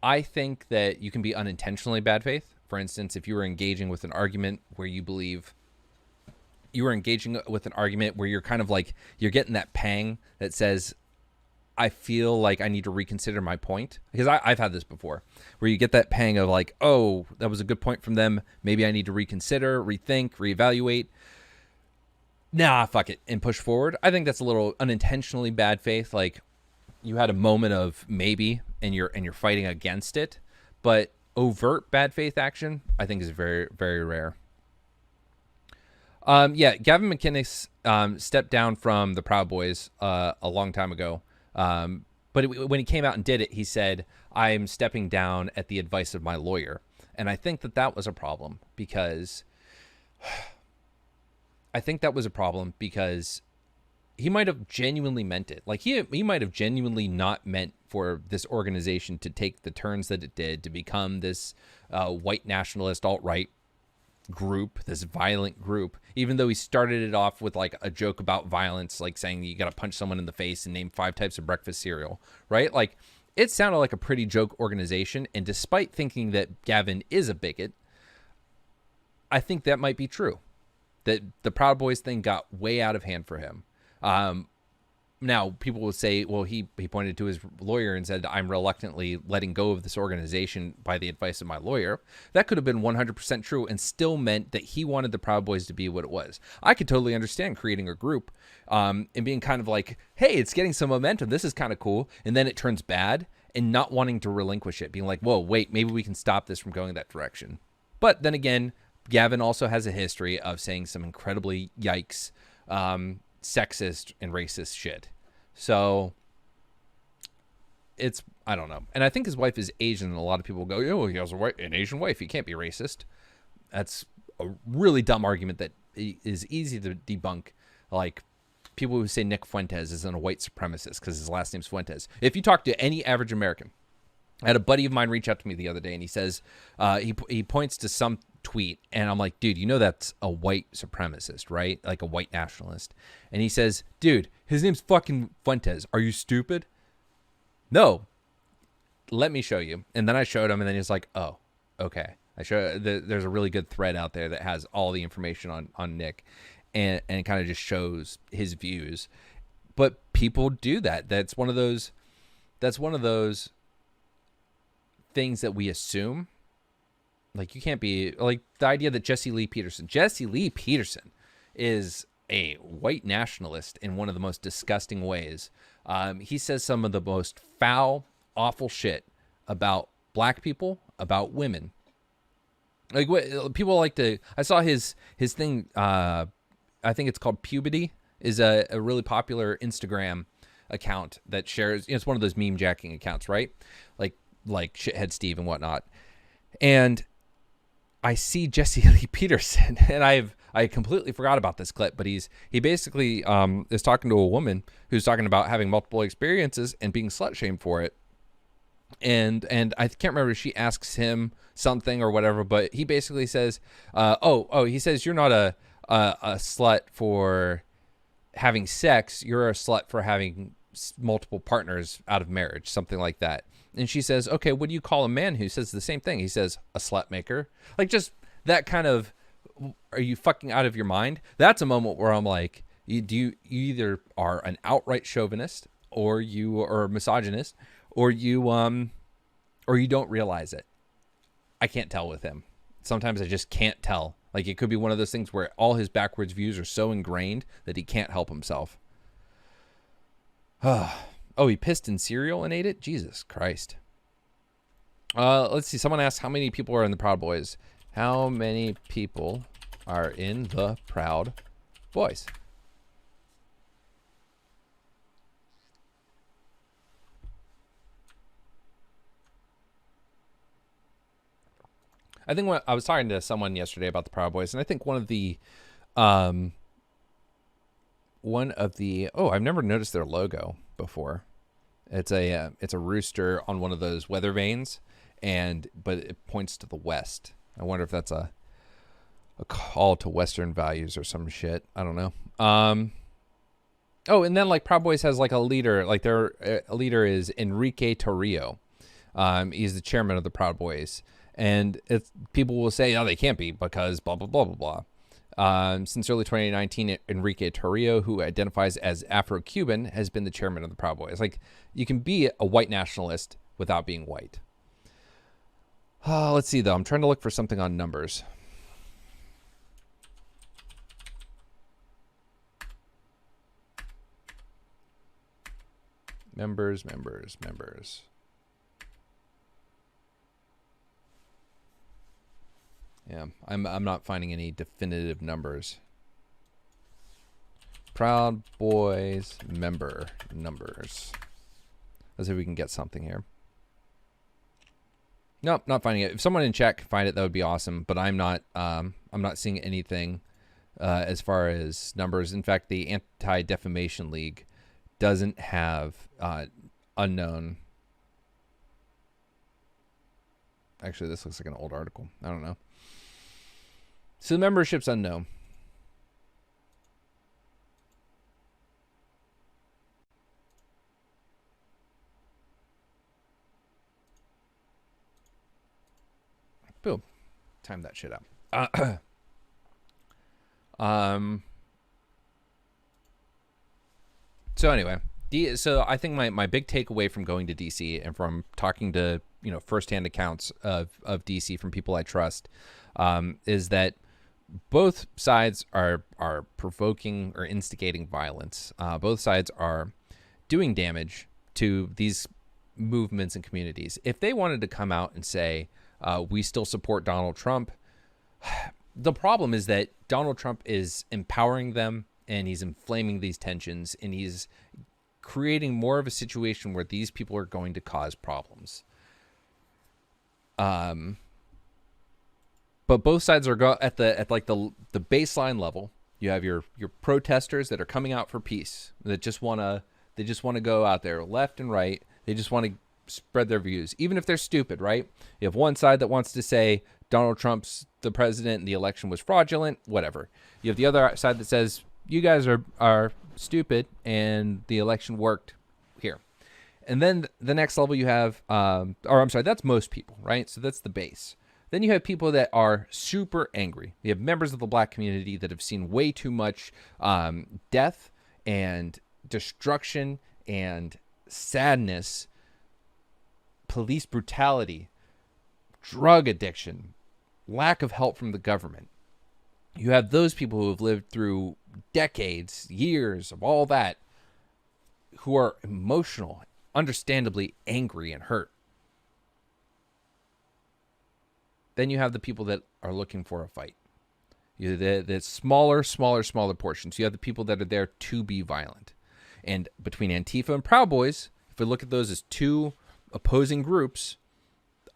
I think that you can be unintentionally bad faith. For instance, if you were engaging with an argument where you believe you were engaging with an argument where you're kind of like, you're getting that pang that says, I feel like I need to reconsider my point. Because I've had this before, where you get that pang of like, oh, that was a good point from them. Maybe I need to reconsider, rethink, reevaluate. Nah, fuck it, and push forward. I think that's a little unintentionally bad faith. Like, you had a moment of maybe, and you're fighting against it. But overt bad faith action, I think, is very, very rare. Yeah, Gavin McInnes stepped down from the Proud Boys a long time ago. But when he came out and did it, he said, I'm stepping down at the advice of my lawyer. And I think that was a problem, because he might have genuinely meant it. Like, he might have genuinely not meant for this organization to take the turns that it did, to become this white nationalist alt-right group, this violent group, even though he started it off with like a joke about violence, like saying you got to punch someone in the face and name 5 types of breakfast cereal, right? Like, it sounded like a pretty joke organization. And despite thinking that Gavin is a bigot, I think that might be true. That the Proud Boys thing got way out of hand for him. Now, people will say, well, he pointed to his lawyer and said, I'm reluctantly letting go of this organization by the advice of my lawyer. That could have been 100% true and still meant that he wanted the Proud Boys to be what it was. I could totally understand creating a group and being kind of like, hey, it's getting some momentum. This is kind of cool. And then it turns bad and not wanting to relinquish it, being like, whoa, wait, maybe we can stop this from going that direction. But then again, Gavin also has a history of saying some incredibly yikes, sexist and racist shit. So it's, I don't know. And I think his wife is Asian, and a lot of people go, oh, he has an Asian wife, he can't be racist. That's a really dumb argument that is easy to debunk. Like people who say Nick Fuentes isn't a white supremacist because his last name's Fuentes. If you talk to any average American, I had a buddy of mine reach out to me the other day, and he says, he points to some tweet, and I'm like, dude, you know that's a white supremacist, right? Like a white nationalist. And he says, dude, his name's fucking Fuentes. Are you stupid? No. Let me show you. And then I showed him, and then he's like, oh, okay. There's a really good thread out there that has all the information on Nick, and it kind of just shows his views. But people do that. That's one of those things that we assume. Like, you can't be like the idea that Jesse Lee Peterson is a white nationalist in one of the most disgusting ways. He says some of the most foul, awful shit about black people, about women. Like, what people like to, I saw his thing. I think it's called Puberty, is a really popular Instagram account that shares, it's one of those meme jacking accounts, right? Like Shithead Steve and whatnot. And I see Jesse Lee Peterson, and I completely forgot about this clip, but he basically is talking to a woman who's talking about having multiple experiences and being slut shamed for it. And I can't remember if she asks him something or whatever, but he basically says, he says, you're not a slut for having sex, you're a slut for having multiple partners out of marriage, something like that. And she says, okay, what do you call a man who says the same thing? He says, a slut maker. Like, just that kind of, are you fucking out of your mind? That's a moment where I'm like, you either are an outright chauvinist, or you are a misogynist, or you don't realize it. I can't tell with him. Sometimes I just can't tell. Like, it could be one of those things where all his backwards views are so ingrained that he can't help himself. Oh, he pissed in cereal and ate it? Jesus Christ. Let's see. Someone asked how many people are in the Proud Boys. How many people are in the Proud Boys? I think I was talking to someone yesterday about the Proud Boys, and I think one of the oh, I've never noticed their logo before. It's a rooster on one of those weather vanes, but it points to the west. I wonder if that's a call to Western values or some shit. I don't know. Oh, and then like Proud Boys has like a leader. Like their leader is Enrique Torrio. He's the chairman of the Proud Boys, and people will say, oh, they can't be because blah blah blah blah blah. Since early 2019, Enrique Torrio, who identifies as Afro-Cuban, has been the chairman of the Proud Boys. Like, you can be a white nationalist without being white. Let's see, though. I'm trying to look for something on numbers. Members. Yeah, I'm not finding any definitive numbers. Proud Boys member numbers. Let's see if we can get something here. Nope, not finding it. If someone in chat can find it, that would be awesome. But I'm not seeing anything as far as numbers. In fact, the Anti-Defamation League doesn't have unknown. Actually, this looks like an old article. I don't know. So the membership's unknown. Boom. Time that shit out. So anyway, so I think my big takeaway from going to DC and from talking to, firsthand accounts of DC from people I trust, is that both sides are provoking or instigating violence. Both sides are doing damage to these movements and communities. If they wanted to come out and say, we still support Donald Trump, the problem is that Donald Trump is empowering them, and he's inflaming these tensions, and he's creating more of a situation where these people are going to cause problems. But both sides are at the baseline level. You have your protesters that are coming out for peace, that just want to go out there left and right. They just want to spread their views, even if they're stupid, right? You have one side that wants to say Donald Trump's the president and the election was fraudulent, whatever. You have the other side that says you guys are stupid and the election worked here. And then the next level you have, that's most people, right? So that's the base. Then you have people that are super angry. You have members of the black community that have seen way too much death and destruction and sadness, police brutality, drug addiction, lack of help from the government. You have those people who have lived through decades, years of all that, who are emotional, understandably angry and hurt. Then you have the people that are looking for a fight. You have the smaller portions. You have the people that are there to be violent. And between Antifa and Proud Boys, if we look at those as two opposing groups,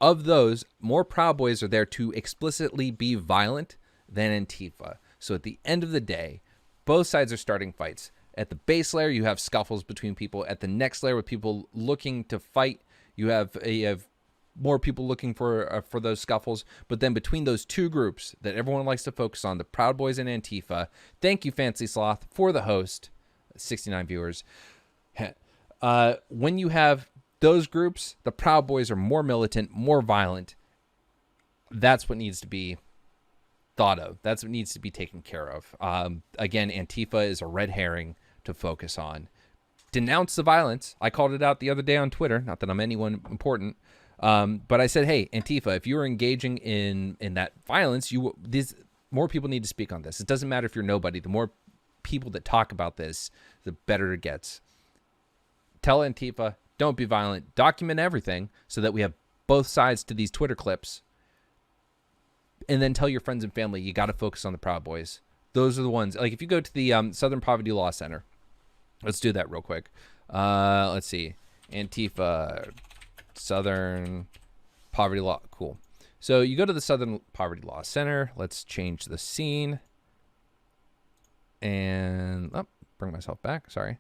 of those, more Proud Boys are there to explicitly be violent than Antifa. So at the end of the day, both sides are starting fights. At the base layer, you have scuffles between people. At the next layer, with people looking to fight, you have more people looking for those scuffles. But then between those two groups that everyone likes to focus on, the Proud Boys and Antifa, thank you, Fancy Sloth, for the host, 69 viewers. When you have those groups, the Proud Boys are more militant, more violent. That's what needs to be thought of. That's what needs to be taken care of. Again, Antifa is a red herring to focus on. Denounce the violence. I called it out the other day on Twitter. Not that I'm anyone important, but I said, hey, Antifa, if you're engaging in that violence, more people need to speak on this. It doesn't matter if you're nobody. The more people that talk about this, the better it gets. Tell Antifa, don't be violent. Document everything so that we have both sides to these Twitter clips. And then tell your friends and family, you got to focus on the Proud Boys. Those are the ones. Like if you go to the Southern Poverty Law Center, let's do that real quick. Let's see. Antifa, Southern Poverty Law. Cool. So you go to the Southern Poverty Law Center. Let's change the scene. And bring myself back. Sorry.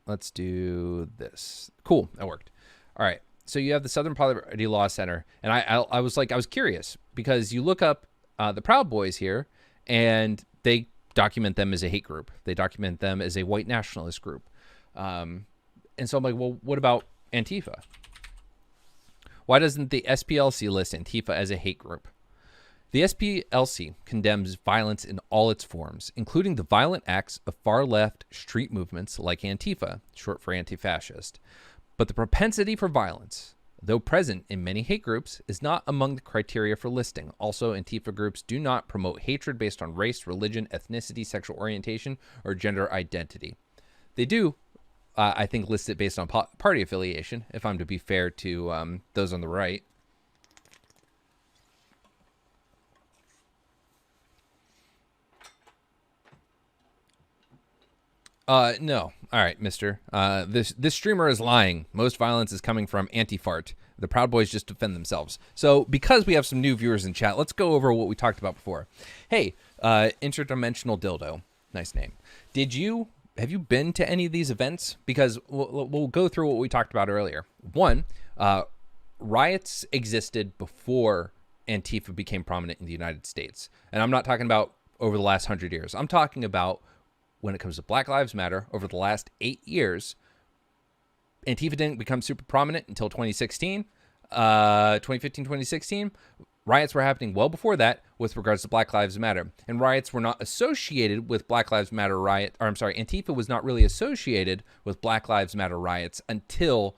Let's do this. Cool. That worked. All right. So you have the Southern Poverty Law Center, and I was curious because you look up the Proud Boys here, and they document them as a hate group. They document them as a white nationalist group, and so I'm like, well, what about Antifa? Why doesn't the SPLC list Antifa as a hate group? The SPLC condemns violence in all its forms, including the violent acts of far-left street movements like Antifa, short for anti-fascist. But the propensity for violence, though present in many hate groups, is not among the criteria for listing. Also, Antifa groups do not promote hatred based on race, religion, ethnicity, sexual orientation, or gender identity. They do, I think, list it based on party affiliation, if I'm to be fair to those on the right. No. All right, mister. This streamer is lying. Most violence is coming from Anti-Fart. The Proud Boys just defend themselves. So because we have some new viewers in chat, let's go over what we talked about before. Hey, Interdimensional Dildo. Nice name. Have you been to any of these events? Because we'll go through what we talked about earlier. One, riots existed before Antifa became prominent in the United States. And I'm not talking about over the last 100 years. I'm talking about when it comes to Black Lives Matter, over the last 8 years, Antifa didn't become super prominent until 2016. 2015, 2016, riots were happening well before that with regards to Black Lives Matter. And riots were not associated with Black Lives Matter Antifa was not really associated with Black Lives Matter riots until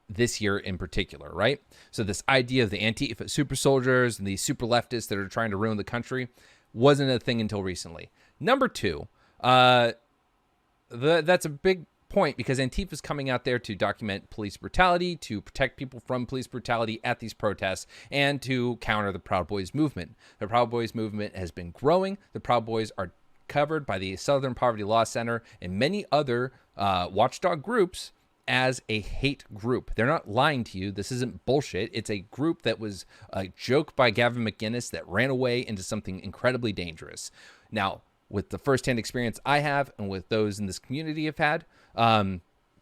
this year in particular, right? So this idea of the Antifa super soldiers and these super leftists that are trying to ruin the country wasn't a thing until recently. Number two, that's a big point because Antifa is coming out there to document police brutality, to protect people from police brutality at these protests, and to counter the Proud Boys movement. The Proud Boys movement has been growing. The Proud Boys are covered by the Southern Poverty Law Center and many other watchdog groups as a hate group. They're not lying to you. This isn't bullshit. It's a group that was a joke by Gavin McInnes that ran away into something incredibly dangerous. Now, with the firsthand experience I have and with those in this community have had,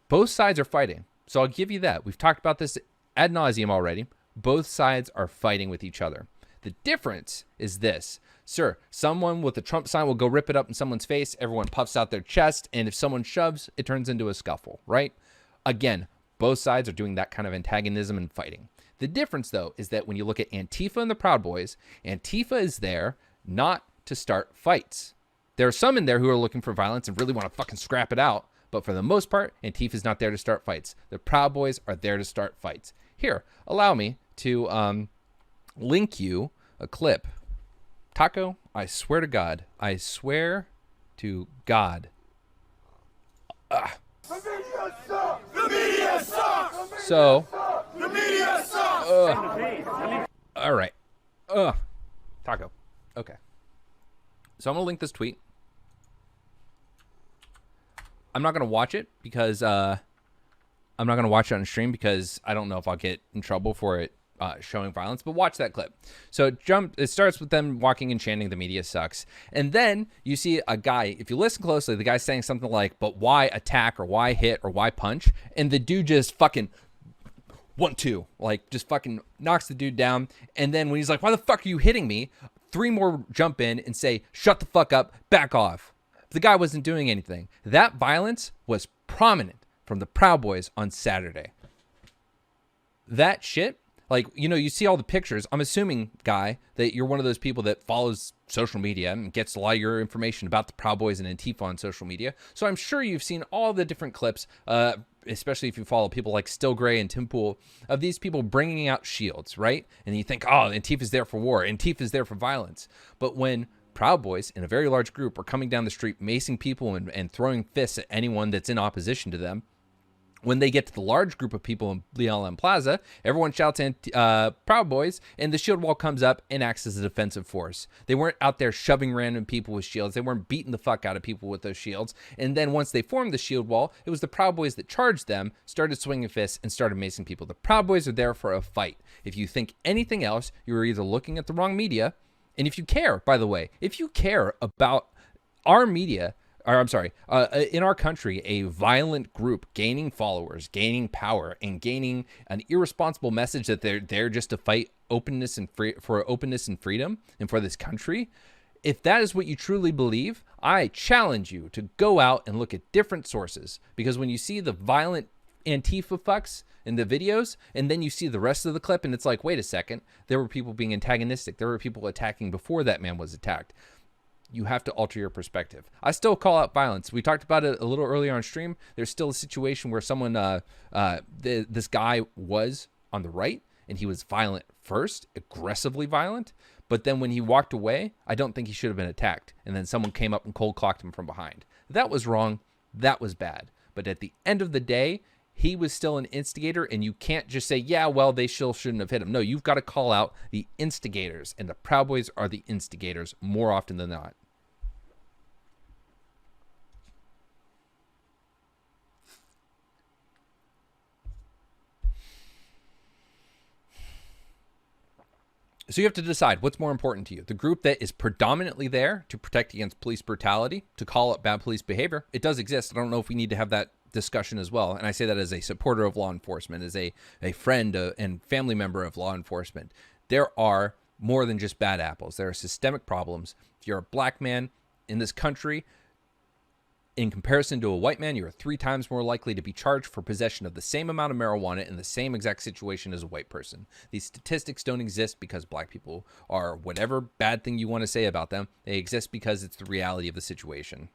both sides are fighting. So I'll give you that. We've talked about this ad nauseum already. Both sides are fighting with each other. The difference is this. Sir, someone with a Trump sign will go rip it up in someone's face. Everyone puffs out their chest. And if someone shoves, it turns into a scuffle, right? Again, both sides are doing that kind of antagonism and fighting. The difference, though, is that when you look at Antifa and the Proud Boys, Antifa is there not to start fights. There are some in there who are looking for violence and really want to fucking scrap it out. But for the most part, Antifa is not there to start fights. The Proud Boys are there to start fights. Here, allow me to link you a clip. Taco, I swear to God. I swear to God. The media sucks! The media sucks! So, The media sucks! all right. Taco. Okay. So I'm going to link this tweet. I'm not going to watch it because I'm not going to watch it on stream because I don't know if I'll get in trouble for it showing violence, but watch that clip. So it starts with them walking and chanting, the media sucks. And then you see a guy, if you listen closely, the guy's saying something like, but why attack or why hit or why punch? And the dude just fucking 1-2, like just fucking knocks the dude down. And then when he's like, why the fuck are you hitting me? 3 more jump in and say, shut the fuck up, back off. The guy wasn't doing anything. That violence was prominent from the Proud Boys on Saturday. That shit, like, you know, you see all the pictures. I'm assuming, Guy, that you're one of those people that follows social media and gets a lot of your information about the Proud Boys and Antifa on social media. So I'm sure you've seen all the different clips, especially if you follow people like Still Gray and Tim Pool, of these people bringing out shields, right? And you think, oh, Antifa's there for war. Antifa's there for violence. But when Proud Boys in a very large group are coming down the street, macing people and throwing fists at anyone that's in opposition to them, when they get to the large group of people in BLM Plaza, everyone shouts Proud Boys, and the shield wall comes up and acts as a defensive force. They weren't out there shoving random people with shields. They weren't beating the fuck out of people with those shields. And then once they formed the shield wall, it was the Proud Boys that charged them, started swinging fists, and started macing people. The Proud Boys are there for a fight. If you think anything else, you're either looking at the wrong media, and if you care, by the way, if you care about our media, or I'm sorry, in our country, a violent group gaining followers, gaining power, and gaining an irresponsible message that they're there just to fight openness and openness and freedom and for this country, if that is what you truly believe, I challenge you to go out and look at different sources. Because when you see the violent Antifa fucks in the videos, and then you see the rest of the clip, and it's like, wait a second, there were people being antagonistic. There were people attacking before that man was attacked. You have to alter your perspective. I still call out violence. We talked about it a little earlier on stream. There's still a situation where someone, this guy was on the right, and he was violent first, aggressively violent. But then when he walked away, I don't think he should have been attacked. And then someone came up and cold clocked him from behind. That was wrong. That was bad. But at the end of the day, he was still an instigator, and you can't just say, yeah, well, they still shouldn't have hit him. No, you've got to call out the instigators, and the Proud Boys are the instigators more often than not. So you have to decide what's more important to you. The group that is predominantly there to protect against police brutality, to call out bad police behavior. It does exist. I don't know if we need to have that discussion as well. And I say that as a supporter of law enforcement, as a friend and family member of law enforcement. There are more than just bad apples. There are systemic problems. If you're a black man in this country, In comparison to a white man, you are 3 times more likely to be charged for possession of the same amount of marijuana in the same exact situation as a white person. These statistics don't exist because black people are whatever bad thing you want to say about them. They exist because it's the reality of the situation.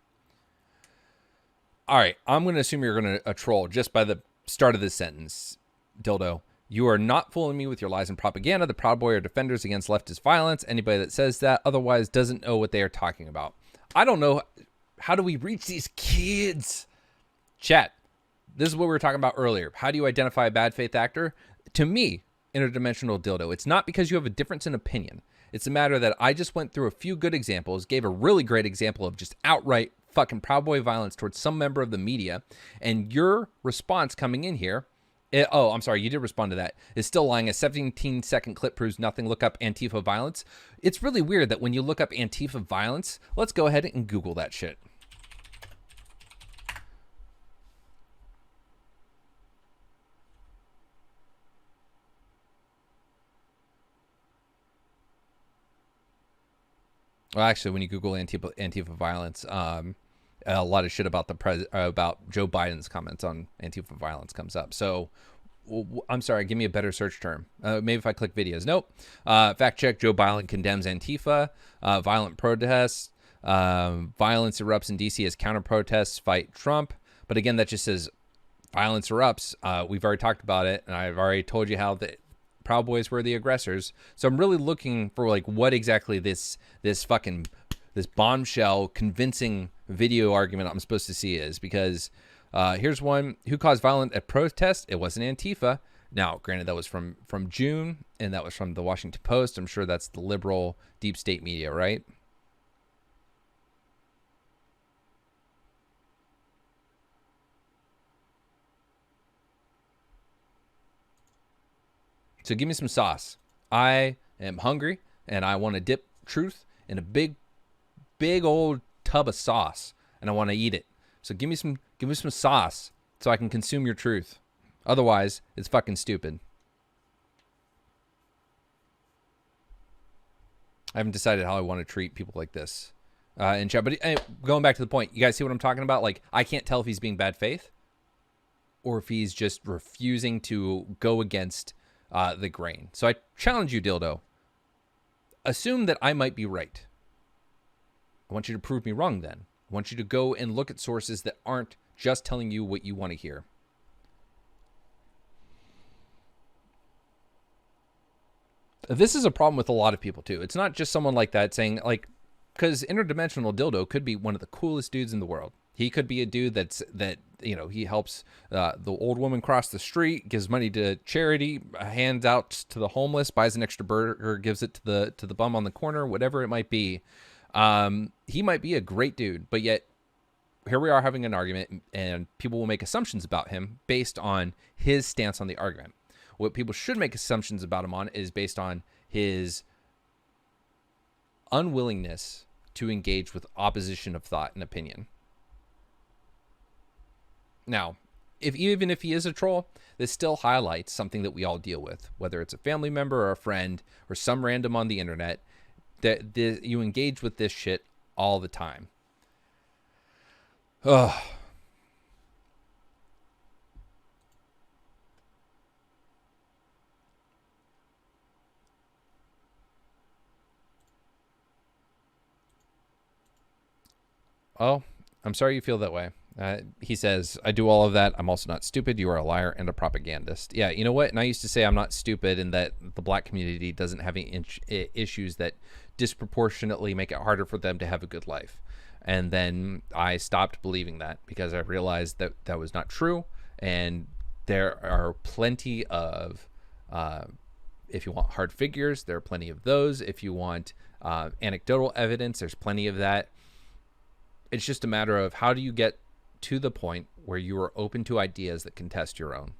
All right, I'm going to assume you're going to troll just by the start of this sentence, Dildo. You are not fooling me with your lies and propaganda. The Proud Boy are defenders against leftist violence. Anybody that says that otherwise doesn't know what they are talking about. I don't know. How do we reach these kids? Chat, this is what we were talking about earlier. How do you identify a bad faith actor? To me, interdimensional dildo, it's not because you have a difference in opinion. It's a matter that I just went through a few good examples, gave a really great example of just outright fucking Proud Boy violence towards some member of the media, and your response coming in here, oh, I'm sorry, you did respond to that, is still lying. A 17-second clip proves nothing. Look up Antifa violence. It's really weird that when you look up Antifa violence, let's go ahead and Google that shit. Well, actually, when you Google Antifa violence, a lot of shit about about Joe Biden's comments on Antifa violence comes up. So, I'm sorry, give me a better search term. Maybe if I click videos. Nope. Fact check: Joe Biden condemns Antifa. Violent protests. Violence erupts in D.C. as counter protests fight Trump. But again, that just says violence erupts. We've already talked about it, and I've already told you how the Proud Boys were the aggressors. So I'm really looking for like what exactly this bombshell convincing video argument I'm supposed to see is, because here's one. Who caused violence at protest? It wasn't Antifa. Now, granted, that was from June, and that was from the Washington Post. I'm sure that's the liberal deep state media, right? So give me some sauce. I am hungry, and I want to dip truth in a big old tub of sauce, and I want to eat it. So give me some sauce so I can consume your truth. Otherwise, it's fucking stupid. I haven't decided how I want to treat people like this in chat. But going back to the point, you guys see what I'm talking about? Like, I can't tell if he's being bad faith or if he's just refusing to go against the grain. So I challenge you, Dildo. Assume that I might be right. I want you to prove me wrong then. I want you to go and look at sources that aren't just telling you what you want to hear. This is a problem with a lot of people too. It's not just someone like that saying, like, because interdimensional dildo could be one of the coolest dudes in the world. He could be a dude that he helps the old woman cross the street, gives money to charity, hands out to the homeless, buys an extra burger, gives it to the bum on the corner, whatever it might be. He might be a great dude, but yet here we are having an argument, and people will make assumptions about him based on his stance on the argument. What people should make assumptions about him on is based on his unwillingness to engage with opposition of thought and opinion. Now, even if he is a troll, this still highlights something that we all deal with, whether it's a family member or a friend or some random on the internet, that you engage with this shit all the time. Ugh. Oh, I'm sorry you feel that way. He says, I do all of that. I'm also not stupid. You are a liar and a propagandist. Yeah, you know what? And I used to say I'm not stupid and that the black community doesn't have any issues that disproportionately make it harder for them to have a good life. And then I stopped believing that because I realized that that was not true. And there are plenty of, if you want hard figures, there are plenty of those. If you want anecdotal evidence, there's plenty of that. It's just a matter of how do you get to the point where you are open to ideas that contest your own.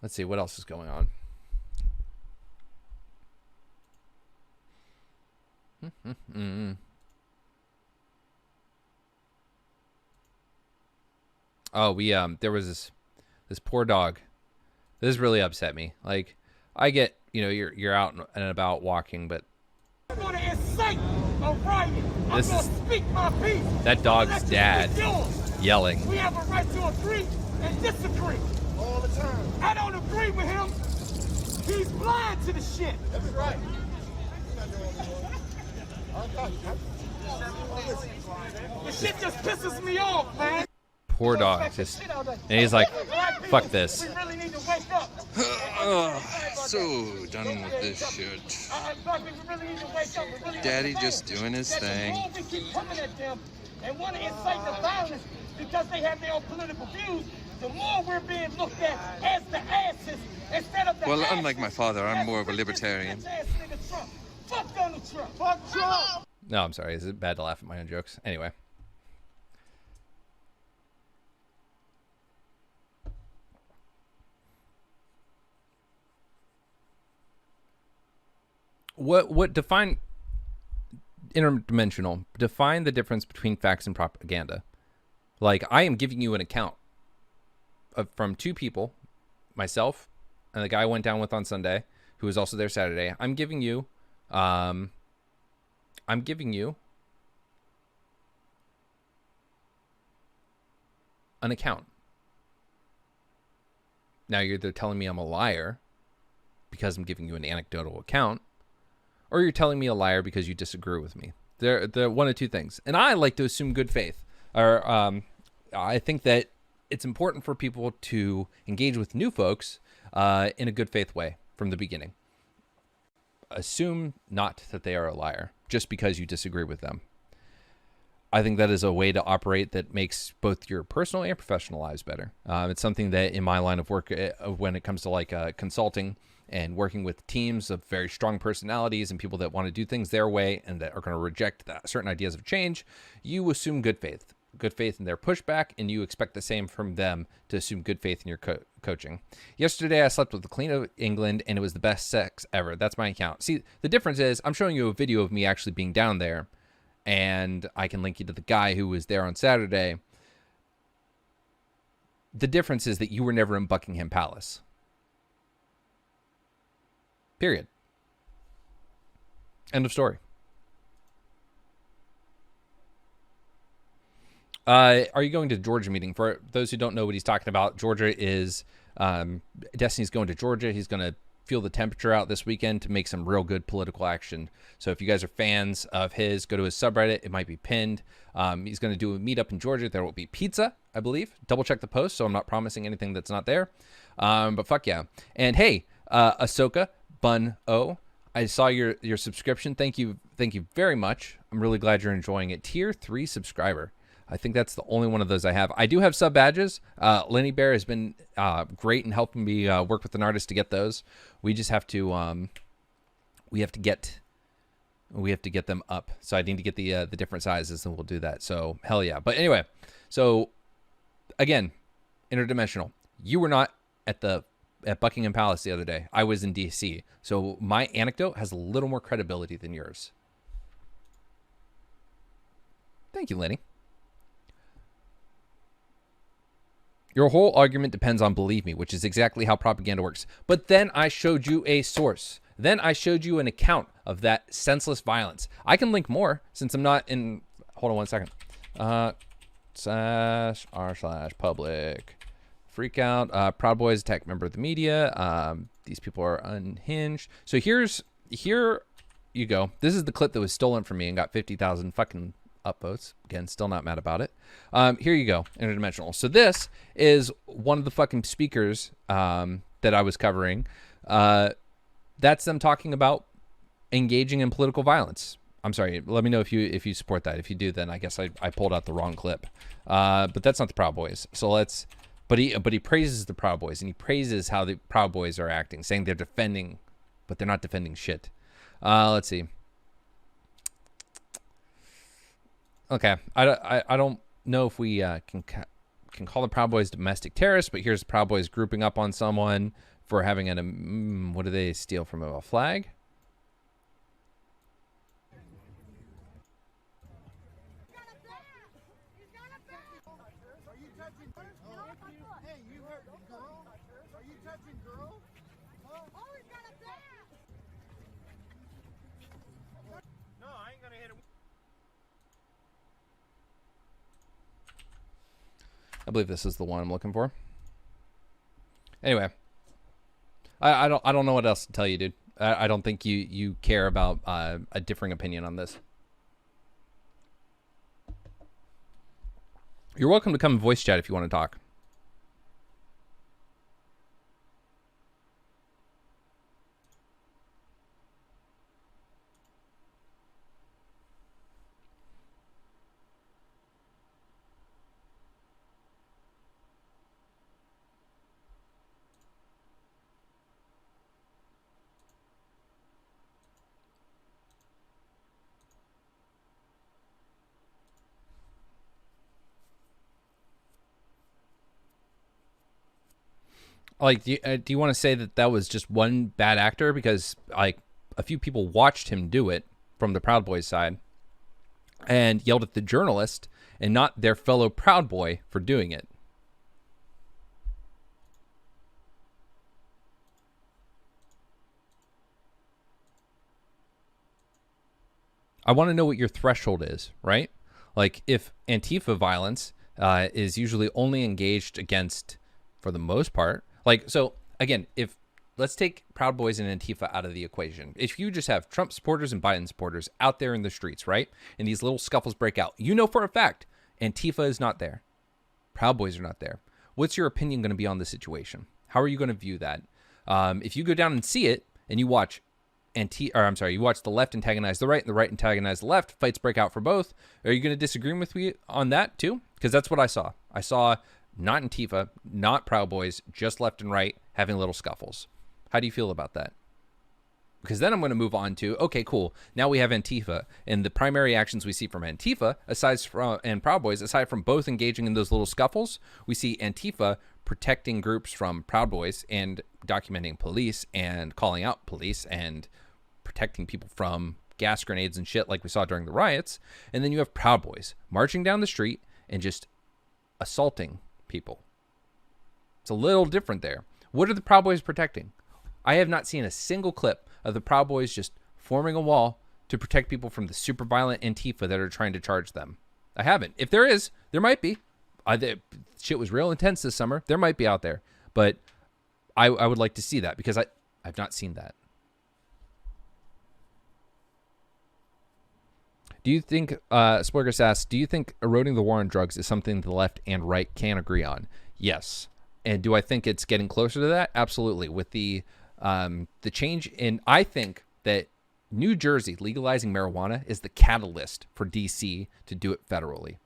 Let's see what else is going on. Oh, we there was this poor dog. This really upset me. Like, I get, you know, you're out and about walking, but I'm gonna incite a riot. I'm This gonna is- speak my piece. that dog's Let you dad speak yours. yelling. We have a right to agree and disagree. All the time. I don't agree with him. He's blind to the shit. That's right. The shit just pisses me off, man. Poor dog. Just, and he's like, fuck this. We really need to wake up. So done with this shit. Daddy just doing his thing. The more we keep coming at them and want to incite the violence because they have their own political views, the more we're being looked at as the asses instead of the Well, asses. unlike my father, I'm more of a libertarian. Fuck Donald Trump. Fuck Trump. No, I'm sorry. Is it bad to laugh at my own jokes? Anyway. What define interdimensional? Define the difference between facts and propaganda. Like, I am giving you an account from two people, myself and the guy I went down with on Sunday, who was also there Saturday. I'm giving you an account. Now you're either telling me I'm a liar because I'm giving you an anecdotal account, or you're telling me a liar because you disagree with me. They're one of two things. And I like to assume good faith. Or I think that it's important for people to engage with new folks in a good faith way from the beginning. Assume not that they are a liar just because you disagree with them. I think that is a way to operate that makes both your personal and professional lives better. It's something that in my line of work, when it comes to like consulting and working with teams of very strong personalities and people that want to do things their way and that are going to reject certain ideas of change, you assume good faith in their pushback, and you expect the same from them to assume good faith in your coaching. Yesterday, I slept with the Queen of England, and it was the best sex ever. That's my account. See, the difference is I'm showing you a video of me actually being down there, and I can link you to the guy who was there on Saturday. The difference is that you were never in Buckingham Palace. Period. End of story. Are you going to the Georgia meeting? For those who don't know what he's talking about, Georgia is, Destiny's going to Georgia. He's going to feel the temperature out this weekend to make some real good political action. So if you guys are fans of his, go to his subreddit. It might be pinned. He's going to do a meetup in Georgia. There will be pizza, I believe. Double check the post, so I'm not promising anything that's not there. But fuck yeah. And hey, Ahsoka Bun O, I saw your subscription. Thank you very much. I'm really glad you're enjoying it. Tier 3 subscriber. I think that's the only one of those I have. I do have sub badges. Lenny Bear has been great in helping me work with an artist to get those. We just have to get them up. So I need to get the different sizes, and we'll do that. So hell yeah. But anyway, so again, interdimensional. You were not at Buckingham Palace the other day. I was in DC. So my anecdote has a little more credibility than yours. Thank you, Lenny. Your whole argument depends on believe me, which is exactly how propaganda works. But then I showed you a source. Then I showed you an account of that senseless violence. I can link more since I'm not in... Hold on one second. /r/public. Freak out. Proud Boys attack member of the media. These people are unhinged. So here you go. This is the clip that was stolen from me and got 50,000 fucking upvotes. Again, still not mad about it. Here you go, interdimensional. So this is one of the fucking speakers that I was covering. That's them talking about engaging in political violence. I'm sorry. Let me know if you support that. If you do, then I guess I pulled out the wrong clip. But that's not the Proud Boys. So let's. But he praises the Proud Boys, and he praises how the Proud Boys are acting, saying they're defending, but they're not defending shit. Let's see. Okay, I don't know if we can call the Proud Boys domestic terrorists, but here's the Proud Boys grouping up on someone for having what do they steal from a flag? Hey, you hurt girl? Are you touching girl? Huh? Oh, he's got a bat! No, I ain't gonna hit him. I believe this is the one I'm looking for. Anyway, I don't know what else to tell you, dude. I don't think you care about a differing opinion on this. You're welcome to come and voice chat if you want to talk. Like, do you want to say that that was just one bad actor? Because, like, a few people watched him do it from the Proud Boys side and yelled at the journalist and not their fellow Proud Boy for doing it. I want to know what your threshold is, right? Like, if Antifa violence is usually only engaged against, for the most part, like, so again, if let's take Proud Boys and Antifa out of the equation. If you just have Trump supporters and Biden supporters out there in the streets, right? And these little scuffles break out, you know for a fact Antifa is not there. Proud Boys are not there. What's your opinion going to be on the situation? How are you going to view that? If you go down and see it and you watch you watch the left antagonize the right and the right antagonize the left, fights break out for both, are you going to disagree with me on that too? Because that's what I saw. I saw not Antifa, not Proud Boys, just left and right having little scuffles. How do you feel about that? Because then I'm going to move on to, okay, cool. Now we have Antifa, and the primary actions we see from Antifa, aside from and Proud Boys, aside from both engaging in those little scuffles, we see Antifa protecting groups from Proud Boys and documenting police and calling out police and protecting people from gas grenades and shit like we saw during the riots. And then you have Proud Boys marching down the street and just assaulting people. It's a little different there. What are the Proud Boys protecting? I have not seen a single clip of the Proud Boys just forming a wall to protect people from the super violent Antifa that are trying to charge them. I haven't. If there is, there might be. Shit was real intense this summer. There might be out there. But I would like to see that because I've not seen that. Do you think, Splurgus asks, do you think eroding the war on drugs is something the left and right can agree on? Yes. And do I think it's getting closer to that? Absolutely. With the change in, I think that New Jersey legalizing marijuana is the catalyst for DC to do it federally.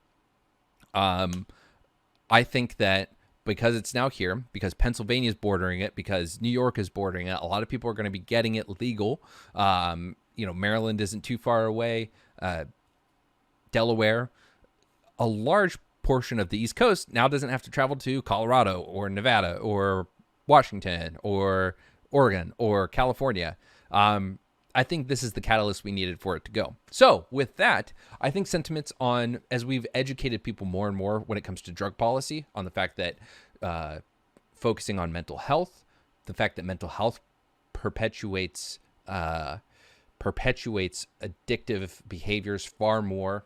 I think that because it's now here, because Pennsylvania is bordering it, because New York is bordering it, a lot of people are going to be getting it legal. Maryland isn't too far away. Delaware, a large portion of the East Coast now doesn't have to travel to Colorado or Nevada or Washington or Oregon or California. I think this is the catalyst we needed for it to go. So with that, I think sentiments on, as we've educated people more and more when it comes to drug policy, on the fact that focusing on mental health, the fact that mental health perpetuates addictive behaviors far more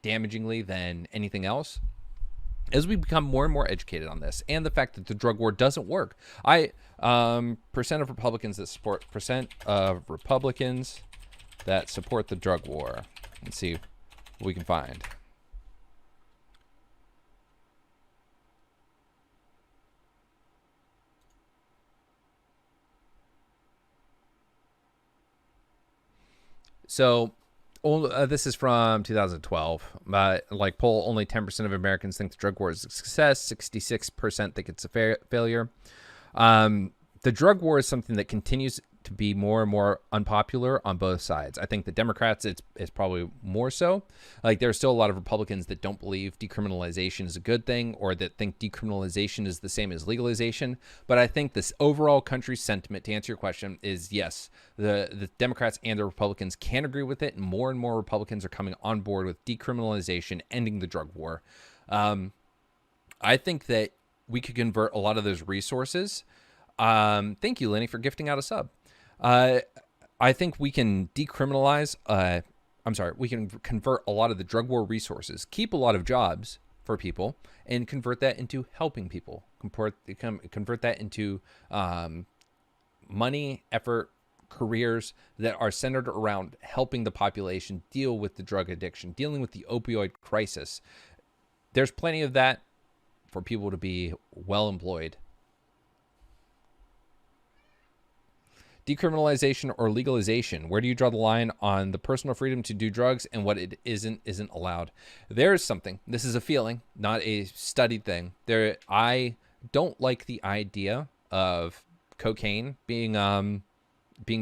damagingly than anything else, as we become more and more educated on this, and the fact that the drug war doesn't work. Percent of Republicans that support the drug war. Let's see what we can find. So this is from 2012. Poll, only 10% of Americans think the drug war is a success. 66% think it's a failure. The drug war is something that continues to be more and more unpopular on both sides. I think the Democrats, it's probably more so. Like, there are still a lot of Republicans that don't believe decriminalization is a good thing, or that think decriminalization is the same as legalization. But I think this overall country sentiment, to answer your question, is yes, the Democrats and the Republicans can agree with it, and more Republicans are coming on board with decriminalization, ending the drug war. I think that we could convert a lot of those resources. Thank you, Lenny, for gifting out a sub. I think we can decriminalize. We can convert a lot of the drug war resources, keep a lot of jobs for people, and convert that into helping people. Convert that into money, effort, careers that are centered around helping the population deal with the drug addiction, dealing with the opioid crisis. There's plenty of that for people to be well employed. Decriminalization or legalization. Where do you draw the line on the personal freedom to do drugs and what it isn't allowed? There is something. This is a feeling, not a studied thing. I don't like the idea of cocaine being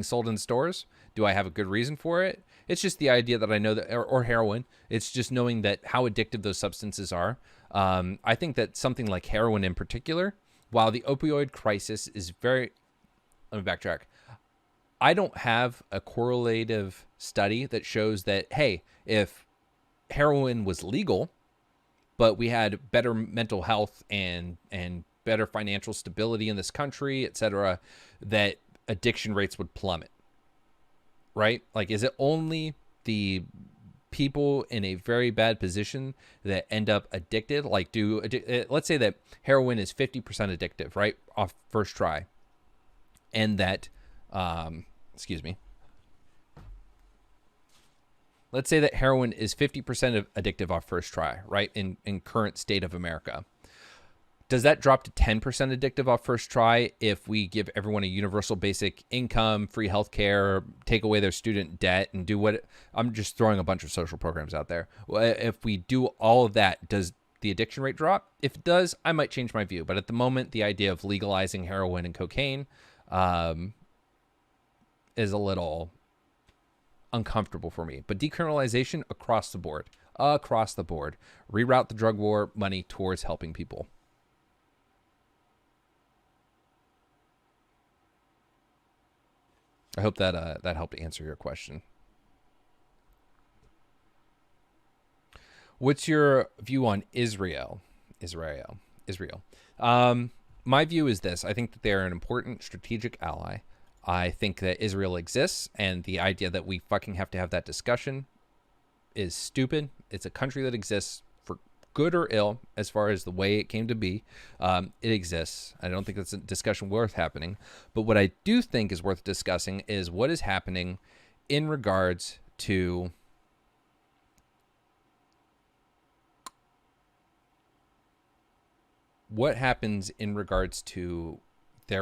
sold in stores. Do I have a good reason for it? It's just the idea that I know that, or heroin. It's just knowing that how addictive those substances are. I think that something like heroin in particular, while the opioid crisis is very, let me backtrack. I don't have a correlative study that shows that, hey, if heroin was legal, but we had better mental health and better financial stability in this country, etc., that addiction rates would plummet, right? Like, is it only the people in a very bad position that end up addicted? Like, let's say that heroin is 50% addictive, right, off first try, and that, let's say that heroin is 50% addictive off first try, right, in current state of America. Does that drop to 10% addictive off first try if we give everyone a universal basic income, free healthcare, take away their student debt, and do what? I'm just throwing a bunch of social programs out there. If we do all of that, does the addiction rate drop? If it does, I might change my view. But at the moment, the idea of legalizing heroin and cocaine is a little uncomfortable for me. But decriminalization across the board. Reroute the drug war money towards helping people. I hope that that helped answer your question. What's your view on Israel? My view is this. I think that they're an important strategic ally. I think that Israel exists, and the idea that we fucking have to have that discussion is stupid. It's a country that exists for good or ill as far as the way it came to be. It exists. I don't think that's a discussion worth happening. But what I do think is worth discussing is what is happening in regards to their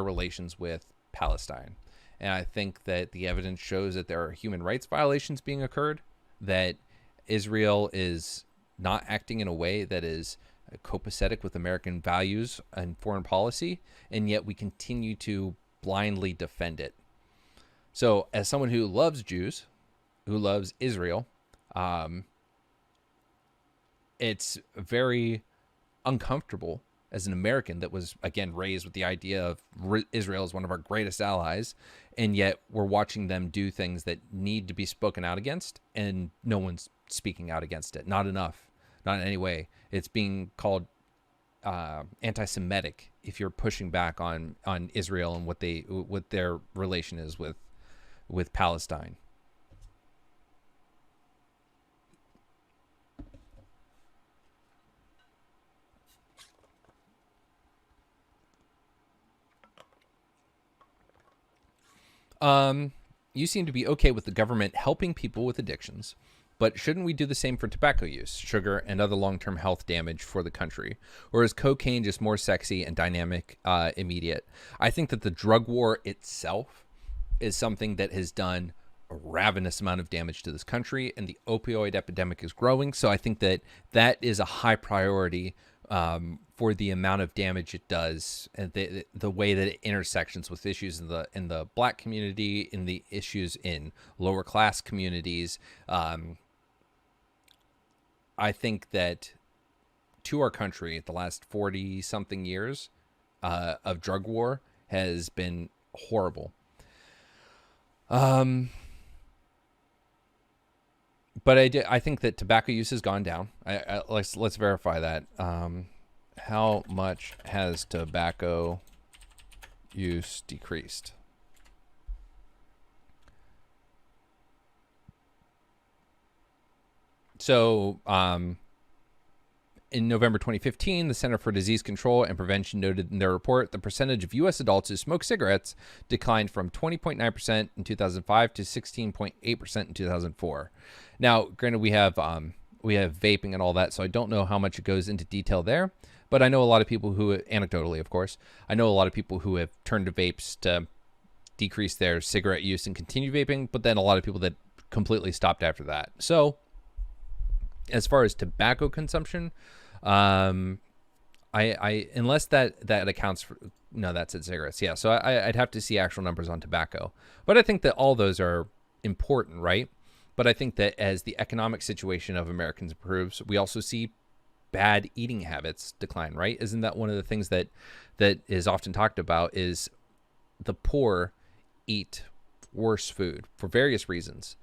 relations with Palestine. And I think that the evidence shows that there are human rights violations being occurred, that Israel is not acting in a way that is copacetic with American values and foreign policy, and yet we continue to blindly defend it. So as someone who loves Jews, who loves Israel, it's very uncomfortable as an American that was, again, raised with the idea of Israel as one of our greatest allies, and yet we're watching them do things that need to be spoken out against, and no one's speaking out against it. Not enough. Not in any way. It's being called anti-Semitic if you're pushing back on Israel and what their relation is with Palestine. You seem to be okay with the government helping people with addictions, but shouldn't we do the same for tobacco use, sugar, and other long-term health damage for the country? Or is cocaine just more sexy and dynamic, immediate? I think that the drug war itself is something that has done a ravenous amount of damage to this country, and the opioid epidemic is growing. So I think that that is a high priority for the amount of damage it does, and the way that it intersections with issues in the Black community, in the issues in lower class communities. I think that to our country, the last 40 something years of drug war has been horrible. But I think that tobacco use has gone down. Let's verify that. How much has tobacco use decreased? So, in November 2015, the Center for Disease Control and Prevention noted in their report the percentage of U.S. adults who smoke cigarettes declined from 20.9% in 2005 to 16.8% in 2004. Now, granted, we have vaping and all that, so I don't know how much it goes into detail there. But I know a lot of people who, anecdotally, of course, I know a lot of people who have turned to vapes to decrease their cigarette use and continue vaping, but then a lot of people that completely stopped after that. So, as far as tobacco consumption, I unless that accounts for, no, that's at cigarettes. Yeah. So I'd have to see actual numbers on tobacco, but I think that all those are important, right? But I think that as the economic situation of Americans improves, we also see bad eating habits decline, right? Isn't that one of the things that is often talked about is the poor eat worse food for various reasons.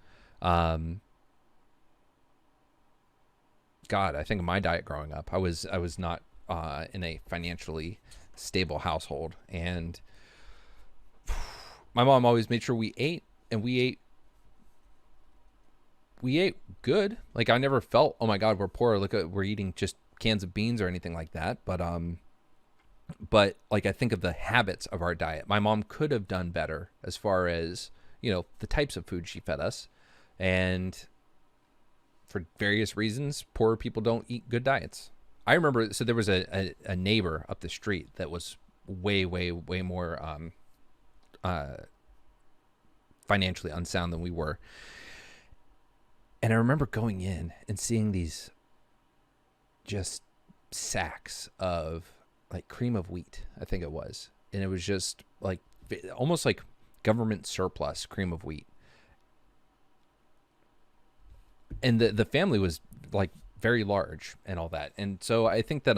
God, I think of my diet growing up, I was not in a financially stable household, and my mom always made sure we ate, and we ate good. Like, I never felt, oh my God, we're poor. Look at, we're eating just cans of beans or anything like that. But like, I think of the habits of our diet. My mom could have done better as far as, the types of food she fed us, and for various reasons, poor people don't eat good diets. I remember, so there was a neighbor up the street that was way more financially unsound than we were. And I remember going in and seeing these just sacks of like cream of wheat, I think it was. And it was just like almost like government surplus cream of wheat. And the family was like very large and all that. And so I think that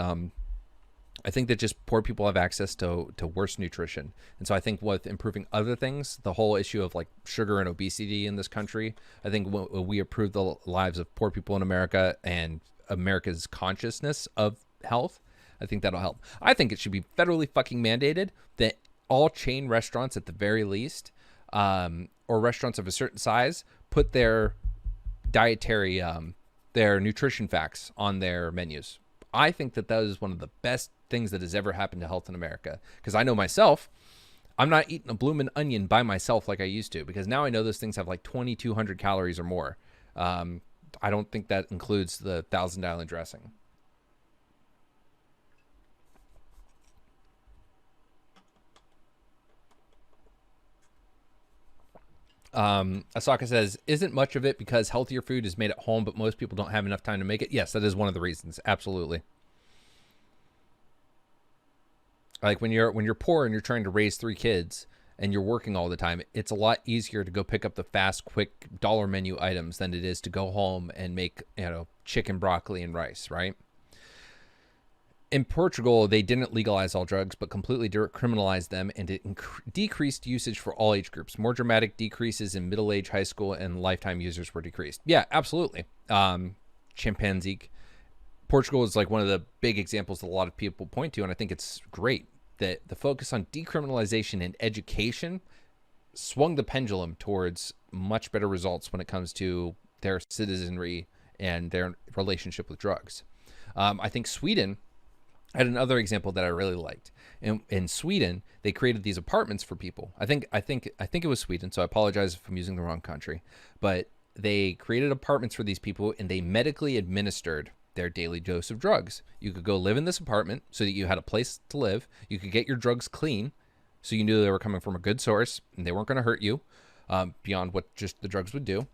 just poor people have access to worse nutrition. And so I think with improving other things, the whole issue of like sugar and obesity in this country, I think when we improve the lives of poor people in America and America's consciousness of health, I think that'll help. I think it should be federally fucking mandated that all chain restaurants at the very least, or restaurants of a certain size, put their dietary, their nutrition facts on their menus. I think that is one of the best things that has ever happened to health in America. Because I know myself, I'm not eating a bloomin' onion by myself like I used to. Because now I know those things have like 2,200 calories or more. I don't think that includes the Thousand Island dressing. Asaka says, isn't much of it because healthier food is made at home, but most people don't have enough time to make it? Yes, that is one of the reasons. Absolutely. Like when you're poor and you're trying to raise 3 kids and you're working all the time, it's a lot easier to go pick up the fast, quick dollar menu items than it is to go home and make, chicken, broccoli, and rice, right? In Portugal, they didn't legalize all drugs, but completely criminalized them, and it decreased usage for all age groups. More dramatic decreases in middle age, high school, and lifetime users were decreased. Yeah, absolutely. Chimpanzee. Portugal is like one of the big examples that a lot of people point to, and I think it's great that the focus on decriminalization and education swung the pendulum towards much better results when it comes to their citizenry and their relationship with drugs. I think Sweden had another example that I really liked. In Sweden, they created these apartments for people. I think it was Sweden, so I apologize if I'm using the wrong country. But they created apartments for these people, and they medically administered their daily dose of drugs. You could go live in this apartment so that you had a place to live. You could get your drugs clean, so you knew they were coming from a good source, and they weren't going to hurt you beyond what just the drugs would do.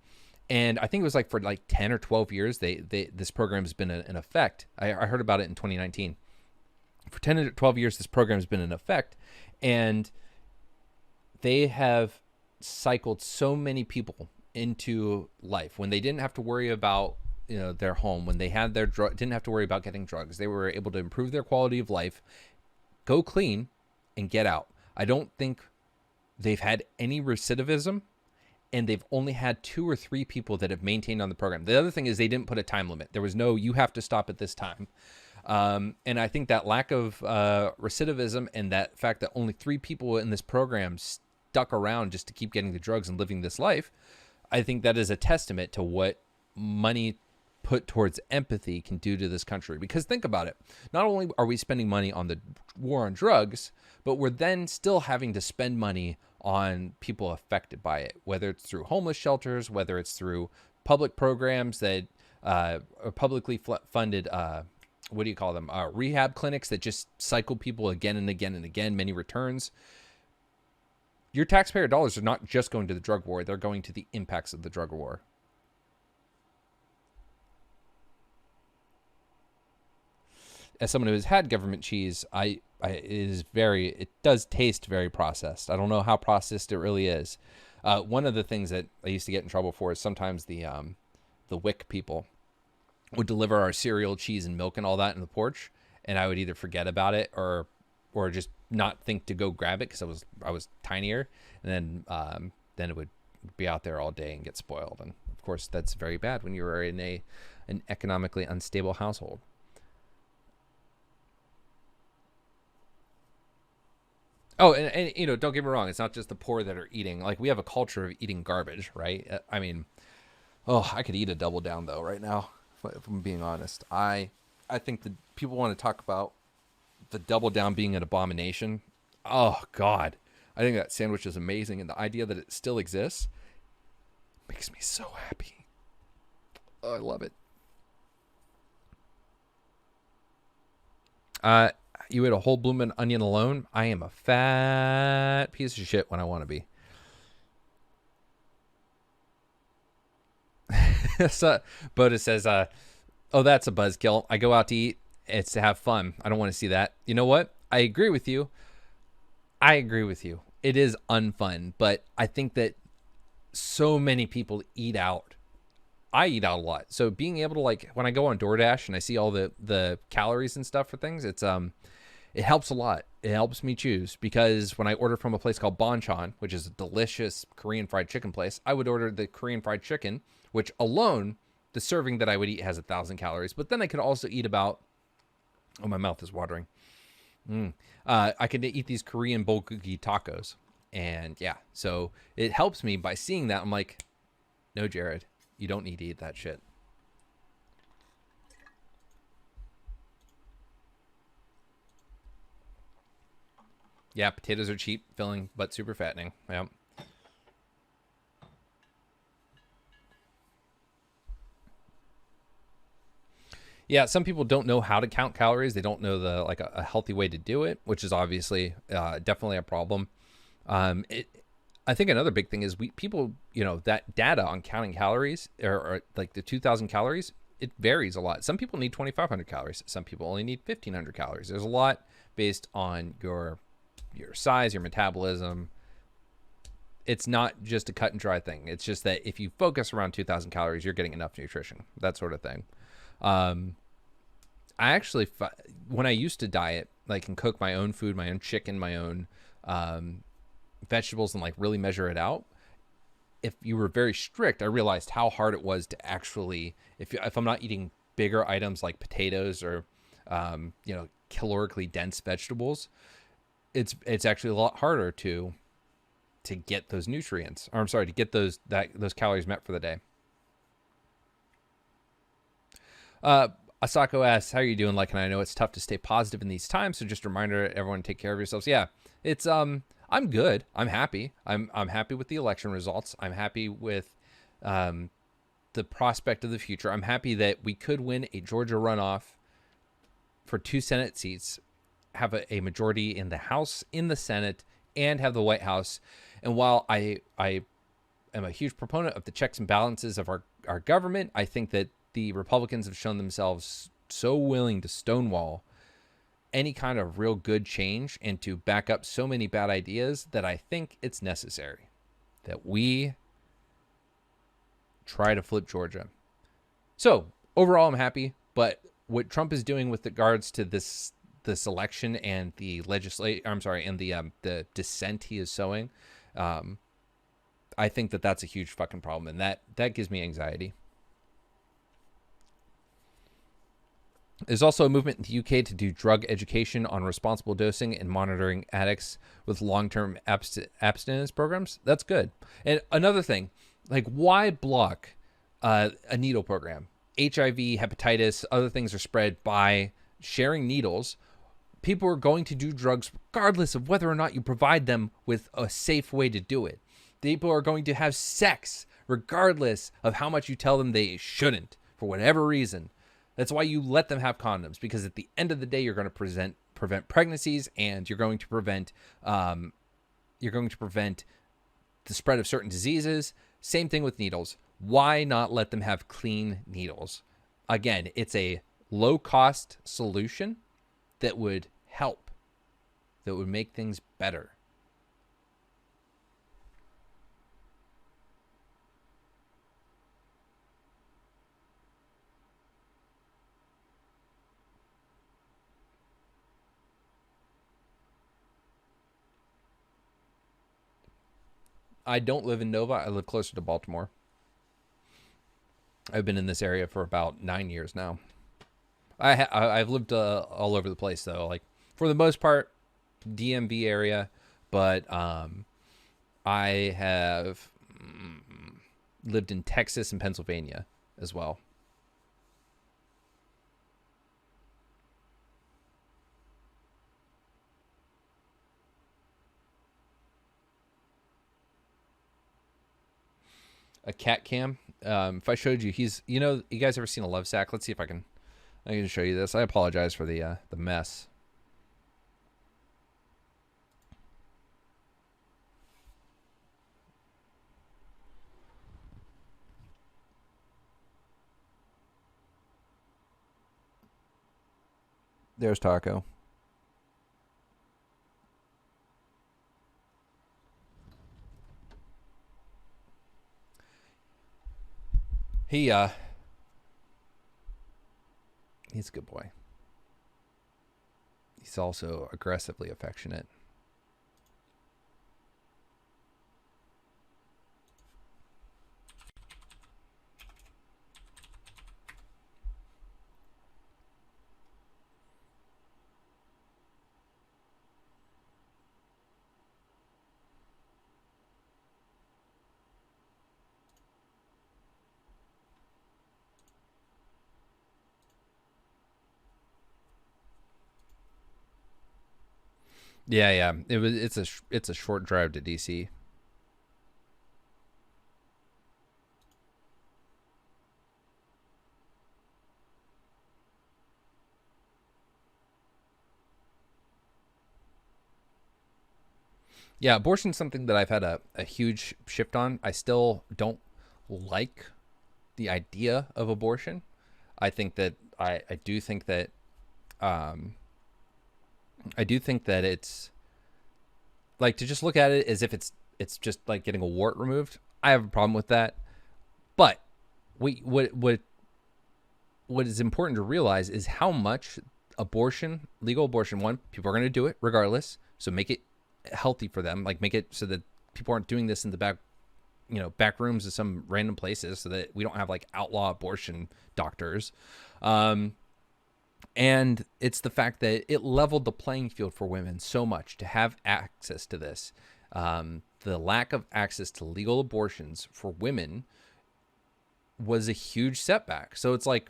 And I think it was like for like 10 or 12 years, this program has been in effect. I heard about it in 2019. For 10 to 12 years, this program has been in effect, and they have cycled so many people into life when they didn't have to worry about their home, when they had their didn't have to worry about getting drugs. They were able to improve their quality of life, go clean, and get out. I don't think they've had any recidivism, and they've only had 2 or 3 people that have maintained on the program. The other thing is they didn't put a time limit. There was no, you have to stop at this time. And I think that lack of recidivism and that fact that only 3 people in this program stuck around just to keep getting the drugs and living this life, I think that is a testament to what money put towards empathy can do to this country. Because think about it. Not only are we spending money on the war on drugs, but we're then still having to spend money on people affected by it, whether it's through homeless shelters, whether it's through public programs that are publicly funded, what do you call them? Rehab clinics that just cycle people again and again and again, many returns. Your taxpayer dollars are not just going to the drug war. They're going to the impacts of the drug war. As someone who has had government cheese, it does taste very processed. I don't know how processed it really is. One of the things that I used to get in trouble for is sometimes the WIC people would deliver our cereal, cheese, and milk and all that in the porch, and I would either forget about it or just not think to go grab it because I was tinier, and then it would be out there all day and get spoiled. And of course, that's very bad when you are in an economically unstable household. Oh, and you know, don't get me wrong. It's not just the poor that are eating. Like, we have a culture of eating garbage, right? I mean, I could eat a Double Down though right now, if I'm being honest. I think that people want to talk about the Double Down being an abomination. Oh God, I think that sandwich is amazing, and the idea that it still exists makes me so happy. Oh, I love it. You ate a whole bloomin' onion alone? I am a fat piece of shit when I want to be. So, Boda says, oh, that's a buzzkill. I go out to eat. It's to have fun. I don't want to see that. You know what? I agree with you. It is unfun, but I think that so many people eat out. I eat out a lot. So being able to, like, when I go on DoorDash and I see all the calories and stuff for things, it helps a lot. It helps me choose, because when I order from a place called Bonchon, which is a delicious Korean fried chicken place, I would order the Korean fried chicken, which alone, the serving that I would eat has 1,000 calories. But then I could also eat about, oh, my mouth is watering. I could eat these Korean bulgogi tacos. And yeah, so it helps me by seeing that. I'm like, no, Jared, you don't need to eat that shit. Yeah, potatoes are cheap, filling, but super fattening. Yeah. Yeah, some people don't know how to count calories. They don't know a healthy way to do it, which is obviously definitely a problem. I think another big thing is people, you know, that data on counting calories or like the 2,000 calories, it varies a lot. Some people need 2,500 calories. Some people only need 1,500 calories. There's a lot based on your size, your metabolism. It's not just a cut and dry thing. It's just that if you focus around 2,000 calories, you're getting enough nutrition, that sort of thing. I actually, when I used to diet, like, and cook my own food, my own chicken, my own vegetables, and like really measure it out, if you were very strict, I realized how hard it was to actually, if I'm not eating bigger items like potatoes or you know, calorically dense vegetables, it's actually a lot harder to get those nutrients, or I'm sorry, to get those calories met for the day. Asako asks, how are you doing? Like, and I know it's tough to stay positive in these times, so just a reminder, everyone, take care of yourselves. Yeah, it's I'm good. I'm happy. I'm happy with the election results. I'm happy with the prospect of the future. I'm happy that we could win a Georgia runoff for 2 Senate seats, have a majority in the House, in the Senate, and have the White House. And while I am a huge proponent of the checks and balances of our government, I think that the Republicans have shown themselves so willing to stonewall any kind of real good change and to back up so many bad ideas that I think it's necessary that we try to flip Georgia. So overall, I'm happy, but what Trump is doing with regards to this election and the the dissent he is sowing, I think that that's a huge fucking problem, and that gives me anxiety. There's also a movement in the UK to do drug education on responsible dosing and monitoring addicts with long-term abstinence programs. That's good. And another thing, like, why block a needle program? HIV, hepatitis, other things are spread by sharing needles. People are going to do drugs regardless of whether or not you provide them with a safe way to do it. People are going to have sex regardless of how much you tell them they shouldn't, for whatever reason. That's why you let them have condoms, because at the end of the day, you're going to prevent pregnancies, and you're going to prevent the spread of certain diseases. Same thing with needles. Why not let them have clean needles? Again, it's a low-cost solution that would help, that would make things better. I don't live in Nova. I live closer to Baltimore. I've been in this area for about 9 years now. I've lived all over the place, though. Like, for the most part, DMV area, but I have lived in Texas and Pennsylvania as well. A cat cam. If I showed you, you guys ever seen a love sack? Let's see if I can show you this. I apologize for the mess. There's Taco. He's a good boy. He's also aggressively affectionate. Yeah. It's a short drive to DC. Yeah, abortion's something that I've had a huge shift on. I still don't like the idea of abortion. I think that I do think that it's like, to just look at it as if it's just like getting a wart removed. I have a problem with that. But what is important to realize is how much legal abortion, one, people are going to do it regardless. So make it healthy for them. Like, make it so that people aren't doing this in the back rooms of some random places, so that we don't have like outlaw abortion doctors. And it's the fact that it leveled the playing field for women so much to have access to this. The lack of access to legal abortions for women was a huge setback. So it's like,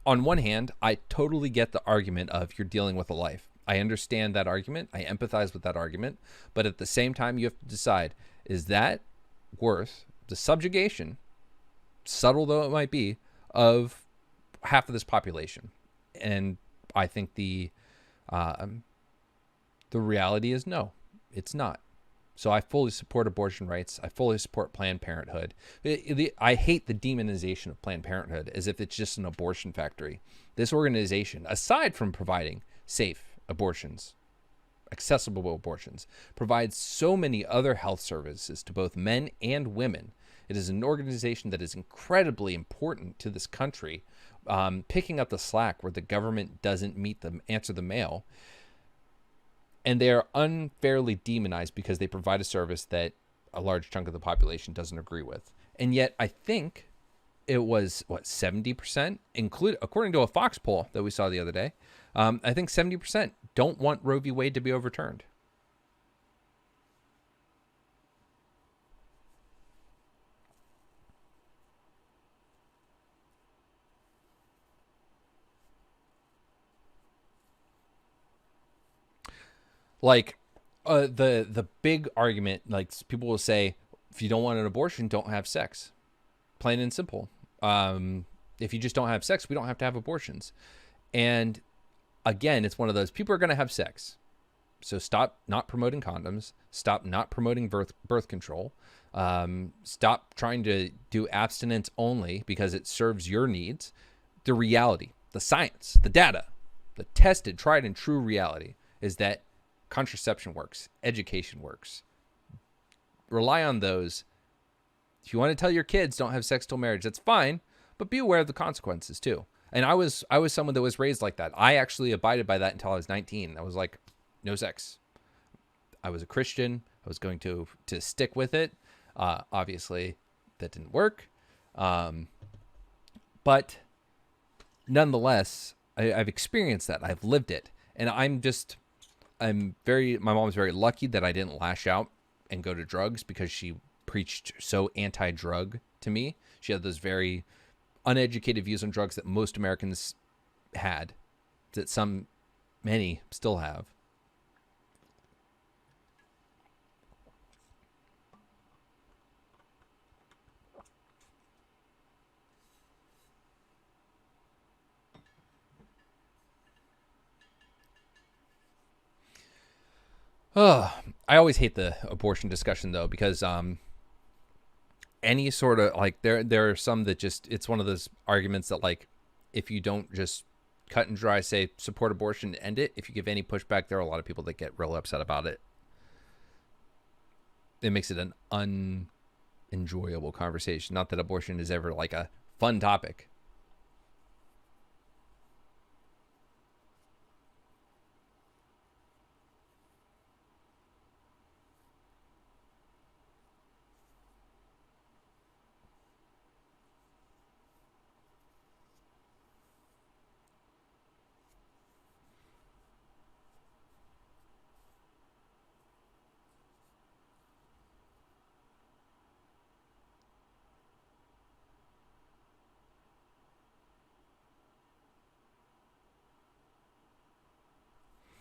on one hand, I totally get the argument of you're dealing with a life. I understand that argument. I empathize with that argument. But at the same time, you have to decide, is that worth the subjugation, subtle though it might be, of half of this population? And I think the reality is no, it's not. So I fully support abortion rights. I fully support Planned Parenthood. I hate the demonization of Planned Parenthood as if it's just an abortion factory. This organization, aside from providing safe abortions, accessible abortions, provides so many other health services to both men and women. It is an organization that is incredibly important to this country, picking up the slack where the government doesn't answer the mail. And they are unfairly demonized because they provide a service that a large chunk of the population doesn't agree with. And yet I think it was what 70%, according to a Fox poll that we saw the other day. I think 70% don't want Roe v. Wade to be overturned. Like the big argument, like people will say, if you don't want an abortion, don't have sex. Plain and simple. If you just don't have sex, we don't have to have abortions. And again, it's one of those, people are going to have sex. So stop not promoting condoms. Stop not promoting birth control. Stop trying to do abstinence only because it serves your needs. The reality, the science, the data, the tested, tried and true reality is that contraception works. Education works. Rely on those. If you want to tell your kids don't have sex till marriage, that's fine, but be aware of the consequences too. And I was someone that was raised like that. I actually abided by that until I was 19. I was like, no sex. I was a Christian. I was going to stick with it. Obviously, that didn't work. But nonetheless, I've experienced that. I've lived it. And my mom's very lucky that I didn't lash out and go to drugs because she preached so anti-drug to me. She had those very uneducated views on drugs that most Americans had, that many still have. Oh, I always hate the abortion discussion though, because any sort of like there are some that just, it's one of those arguments that like, if you don't just cut and dry say support abortion and end it, if you give any pushback, there are a lot of people that get real upset about it. It makes it an unenjoyable conversation. Not that abortion is ever like a fun topic.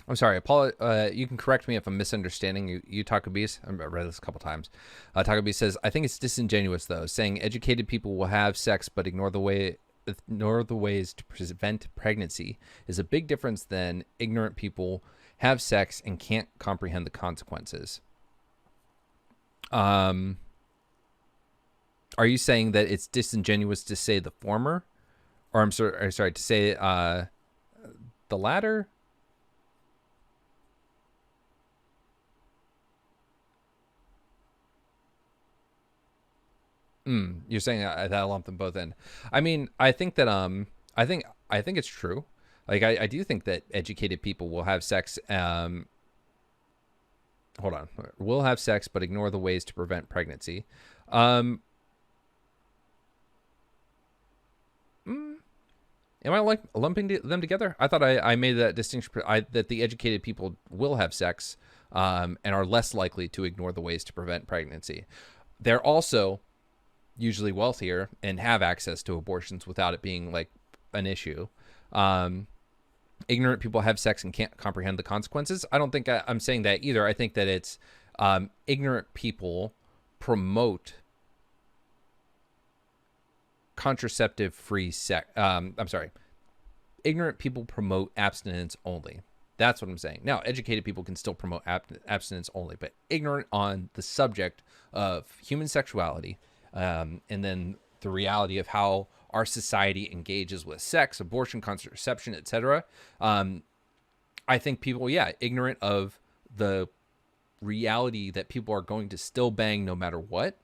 I'm sorry, Paul. You can correct me if I'm misunderstanding you, Taco Beast. I've read this a couple times. Taco Beast says, "I think it's disingenuous though, saying educated people will have sex but ignore the ways to prevent pregnancy is a big difference than ignorant people have sex and can't comprehend the consequences." Are you saying that it's disingenuous to say the former, or I'm sorry to say the latter? You're saying that I lump them both in. I mean, I think that I think it's true. Like I do think that educated people will have sex. Will have sex, but ignore the ways to prevent pregnancy. Am I like lumping them together? I thought I made that distinction. That the educated people will have sex, and are less likely to ignore the ways to prevent pregnancy. They're also usually wealthier and have access to abortions without it being like an issue. Ignorant people have sex and can't comprehend the consequences. I don't think I'm saying that either. I think that it's ignorant people promote contraceptive free sex. Ignorant people promote abstinence only. That's what I'm saying. Now, educated people can still promote abstinence only, but ignorant on the subject of human sexuality, and then the reality of how our society engages with sex, abortion, contraception, etc. I think people, ignorant of the reality that people are going to still bang no matter what,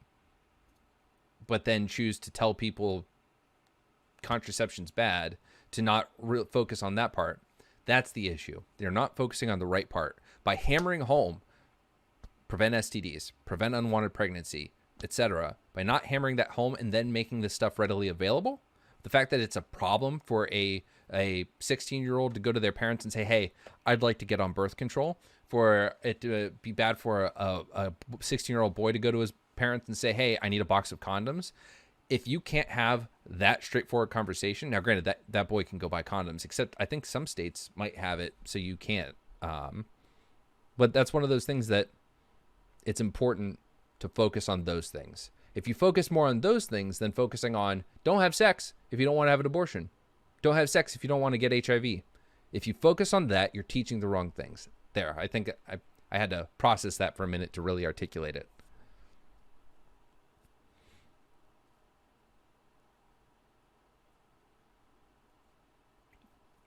but then choose to tell people contraception's bad, to not focus on that part. That's the issue. They're not focusing on the right part. By hammering home, prevent STDs, prevent unwanted pregnancy, etc. By not hammering that home and then making this stuff readily available, the fact that it's a problem for a 16-year-old to go to their parents and say, hey, I'd like to get on birth control, for it to be bad for a 16-year-old boy to go to his parents and say, hey, I need a box of condoms. If you can't have that straightforward conversation, now granted that boy can go buy condoms, except I think some states might have it so you can't. But that's one of those things that it's important to focus on those things. If you focus more on those things than focusing on don't have sex if you don't want to have an abortion, don't have sex if you don't want to get HIV. If you focus on that, you're teaching the wrong things. There, I think I had to process that for a minute to really articulate it.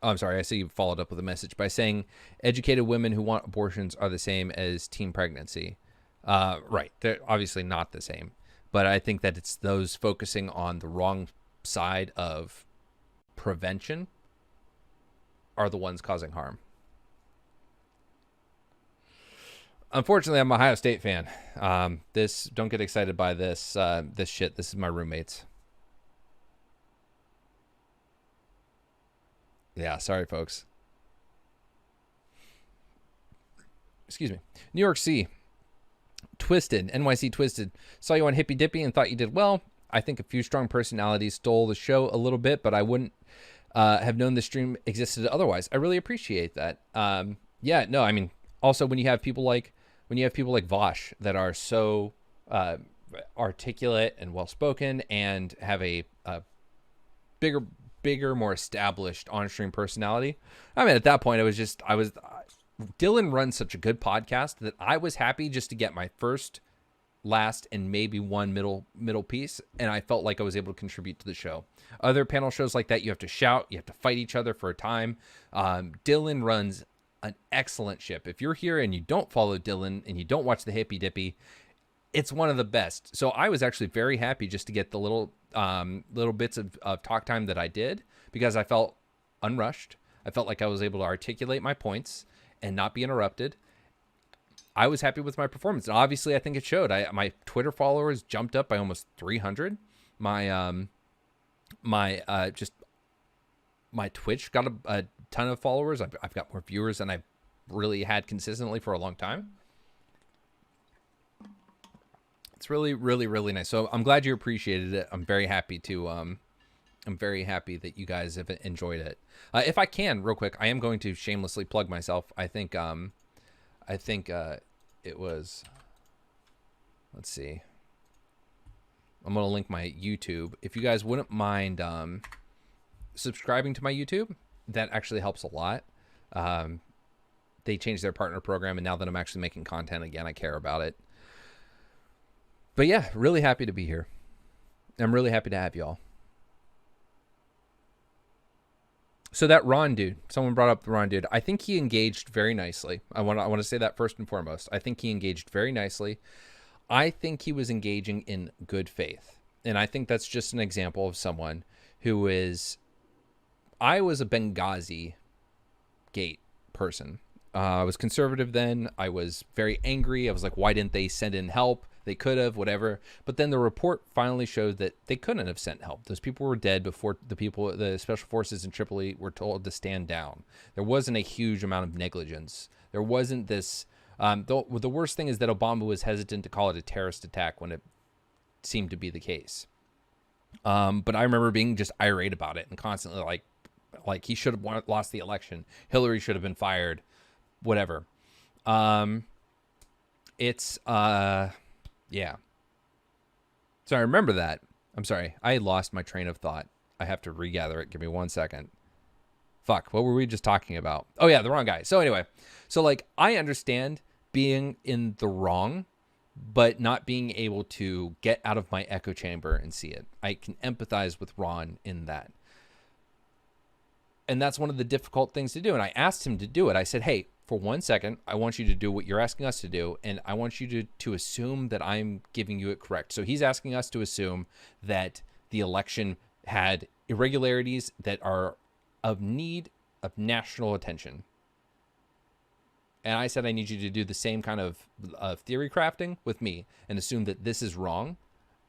Oh, I'm sorry. I see you followed up with a message by saying educated women who want abortions are the same as teen pregnancy. Right. They're obviously not the same. But I think that it's those focusing on the wrong side of prevention are the ones causing harm. Unfortunately, I'm an Ohio State fan. Don't get excited by this shit. This is my roommates. Yeah, sorry, folks. Excuse me. New York C. Twisted. NYC Twisted. Saw you on Hippy Dippy and thought you did well. I think a few strong personalities stole the show a little bit, but I wouldn't have known the stream existed otherwise. I really appreciate that. Yeah, no, I mean, also when you have people like Vosh that are so articulate and well-spoken and have a bigger, more established on-stream personality. I mean, at that point, Dylan runs such a good podcast that I was happy just to get my first, last, and maybe one middle piece, and I felt like I was able to contribute to the show. Other panel shows like that, you have to shout, you have to fight each other for a time. Dylan runs an excellent ship. If you're here and you don't follow Dylan and you don't watch the Hippy Dippy, it's one of the best. So I was actually very happy just to get the little bits of talk time that I did, because I felt unrushed. I felt like I was able to articulate my points and not be interrupted. I was happy with my performance. And obviously I think it showed. My Twitter followers jumped up by almost 300. My Twitch got a ton of followers. I've got more viewers than I've really had consistently for a long time. It's really, really, really nice. So I'm glad you appreciated it. I'm very happy that you guys have enjoyed it. If I can, real quick, I am going to shamelessly plug myself. I think it was, let's see. I'm going to link my YouTube. If you guys wouldn't mind subscribing to my YouTube, that actually helps a lot. They changed their partner program, and now that I'm actually making content again, I care about it. But yeah, really happy to be here. I'm really happy to have y'all. So that Ron dude, someone brought up the Ron dude. I think he engaged very nicely. I want to say that first and foremost. I think he engaged very nicely. I think he was engaging in good faith. And I think that's just an example of someone who is... I was a Benghazi Gate person. I was conservative then. I was very angry. I was like, why didn't they send in help? They could have, whatever. But then the report finally showed that they couldn't have sent help. Those people were dead before the special forces in Tripoli were told to stand down. There wasn't a huge amount of negligence. There wasn't this... the worst thing is that Obama was hesitant to call it a terrorist attack when it seemed to be the case. But I remember being just irate about it and constantly like he should have lost the election. Hillary should have been fired. Whatever. Yeah. So I remember that. I'm sorry. I lost my train of thought. I have to regather it. Give me 1 second. Fuck. What were we just talking about? Oh yeah, the wrong guy. So anyway, I understand being in the wrong, but not being able to get out of my echo chamber and see it. I can empathize with Ron in that. And that's one of the difficult things to do. And I asked him to do it. I said, hey, for 1 second, I want you to do what you're asking us to do, and I want you to assume that I'm giving you it correct. So he's asking us to assume that the election had irregularities that are of need of national attention. And I said, I need you to do the same kind of theory crafting with me and assume that this is wrong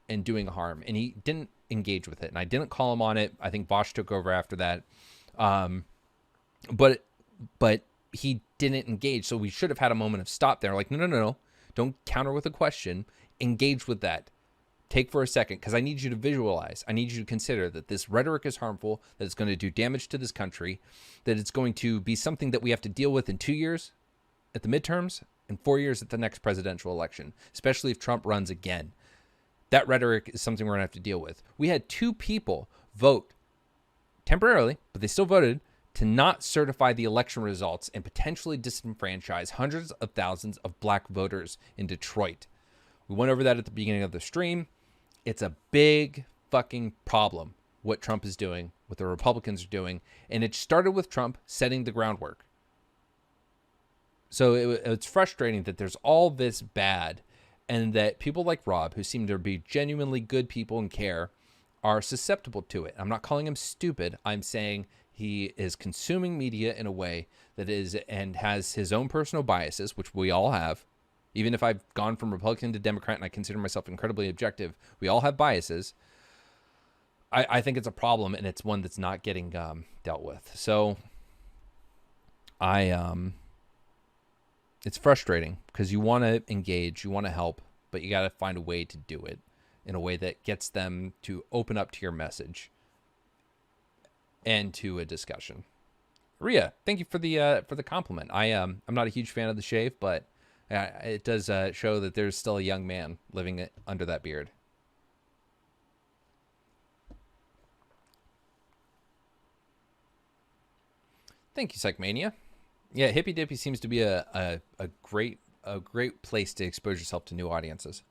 and doing harm, and he didn't engage with it. And I didn't call him on it. I think Bosch took over after that. But he didn't engage. So we should have had a moment of stop there. Like, no. Don't counter with a question. Engage with that. Take for a second, because I need you to visualize. I need you to consider that this rhetoric is harmful, that it's going to do damage to this country, that it's going to be something that we have to deal with in 2 years at the midterms and 4 years at the next presidential election, especially if Trump runs again. That rhetoric is something we're going to have to deal with. We had 2 people vote temporarily, but they still voted to not certify the election results and potentially disenfranchise hundreds of thousands of black voters in Detroit. We went over that at the beginning of the stream. It's a big fucking problem what Trump is doing, what the Republicans are doing, and it started with Trump setting the groundwork. So it's frustrating that there's all this bad, and that people like Rob, who seem to be genuinely good people and care, are susceptible to it. I'm not calling him stupid. I'm saying he is consuming media in a way that is, and has his own personal biases, which we all have. Even if I've gone from Republican to Democrat and I consider myself incredibly objective, we all have biases. I think it's a problem, and it's one that's not getting dealt with. So it's frustrating because you want to engage, you want to help, but you got to find a way to do it in a way that gets them to open up to your message and to a discussion. Rhea, thank you for the compliment. I'm not a huge fan of the shave, but it does show that there's still a young man living under that beard. Thank you, Psychmania. Yeah, Hippy Dippy seems to be a great place to expose yourself to new audiences.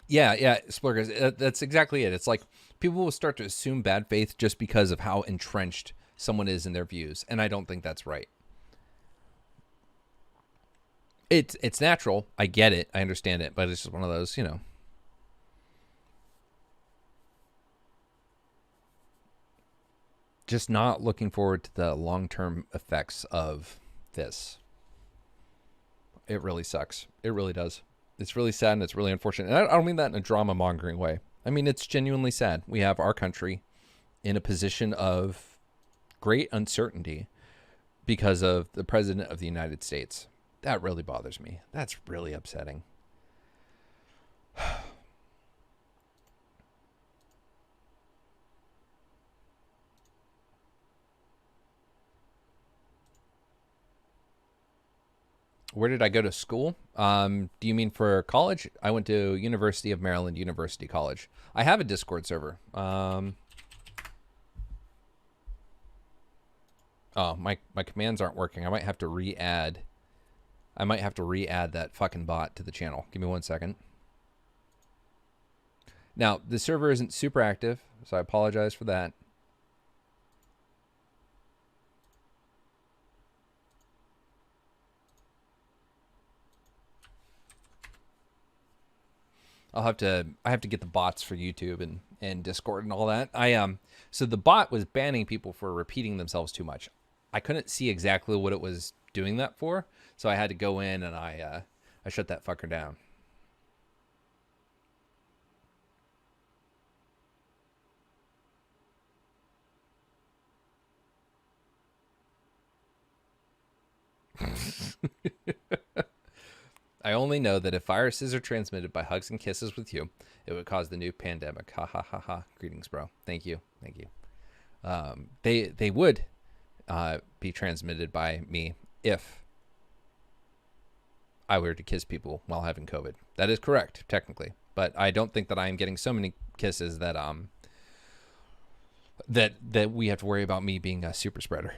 Yeah, Splurgers, that's exactly it. It's like people will start to assume bad faith just because of how entrenched someone is in their views, and I don't think that's right. It's natural. I get it. I understand it, but it's just one of those, just not looking forward to the long-term effects of this. It really sucks. It really does. It's really sad, and it's really unfortunate. And I don't mean that in a drama-mongering way. I mean, it's genuinely sad. We have our country in a position of great uncertainty because of the President of the United States. That really bothers me. That's really upsetting. Where did I go to school? Do you mean for college? I went to University of Maryland University College. I have a Discord server. Oh, my commands aren't working. I might have to re-add that fucking bot to the channel. Give me 1 second. Now, the server isn't super active, so I apologize for that. I have to get the bots for YouTube and Discord and all that. So the bot was banning people for repeating themselves too much. I couldn't see exactly what it was doing that for, so I had to go in and I shut that fucker down. I only know that if viruses are transmitted by hugs and kisses with you, it would cause the new pandemic. Ha ha ha ha. Greetings, bro. Thank you. They would be transmitted by me if I were to kiss people while having COVID. That is correct, technically, but I don't think that I am getting so many kisses that that we have to worry about me being a super spreader.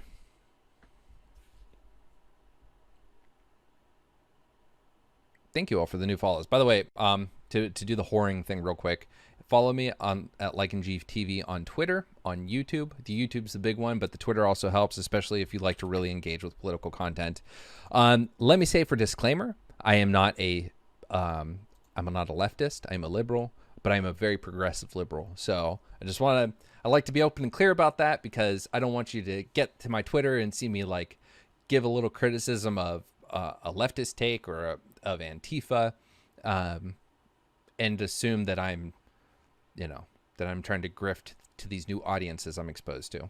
Thank you all for the new follows. By the way, to do the whoring thing real quick, follow me at LikeandGTV on Twitter, on YouTube. The YouTube's the big one, but the Twitter also helps, especially if you like to really engage with political content. Let me say for disclaimer, I'm not a leftist. I'm a liberal, but I'm a very progressive liberal. So I like to be open and clear about that, because I don't want you to get to my Twitter and see me like give a little criticism of a leftist take or of Antifa. and assume that I'm, that I'm trying to grift to these new audiences I'm exposed to.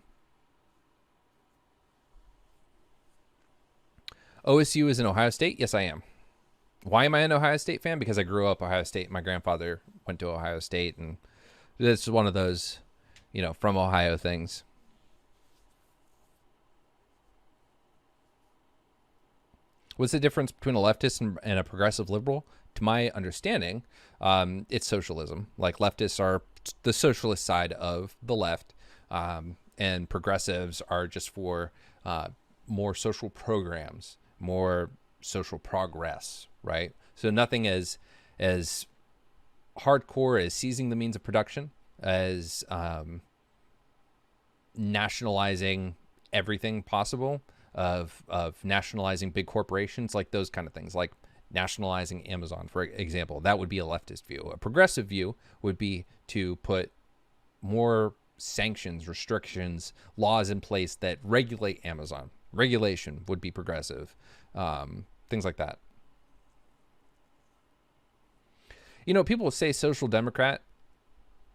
OSU is in Ohio State? Yes, I am. Why am I an Ohio State fan? Because I grew up Ohio State. My grandfather went to Ohio State, and this is one of those, from Ohio things. What's the difference between a leftist and a progressive liberal? To my understanding, it's socialism. Like, leftists are the socialist side of the left, and progressives are just for more social programs, more social progress, right? So nothing as hardcore as seizing the means of production, as nationalizing everything possible, of nationalizing big corporations, like those kind of things, like nationalizing Amazon, for example. That would be a leftist view. A progressive view would be to put more sanctions, restrictions, laws in place that regulate Amazon. Regulation would be progressive. Things like that. People say social democrat.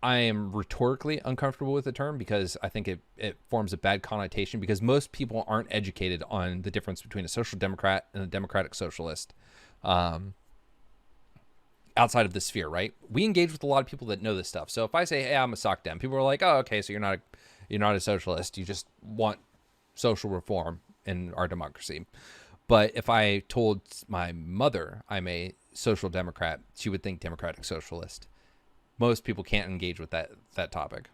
I am rhetorically uncomfortable with the term because I think it forms a bad connotation, because most people aren't educated on the difference between a social democrat and a democratic socialist outside of the sphere, right? We engage with a lot of people that know this stuff. So if I say, hey, I'm a soc dem, people are like, oh, okay, so you're not a socialist. You just want social reform in our democracy. But if I told my mother I'm a social democrat, she would think democratic socialist. Most people can't engage with that topic.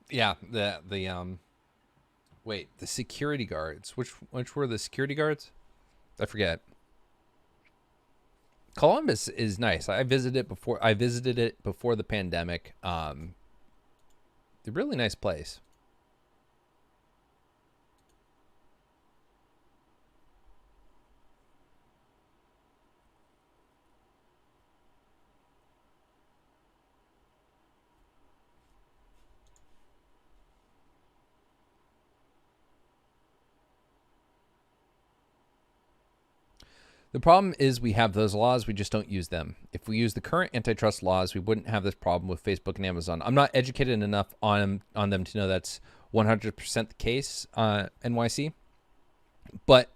Yeah, the security guards. Which were the security guards? I forget. Columbus is nice. I visited it before the pandemic. A really nice place. The problem is we have those laws, we just don't use them. If we use the current antitrust laws, we wouldn't have this problem with Facebook and Amazon. I'm not educated enough on them to know that's 100% the case, NYC. But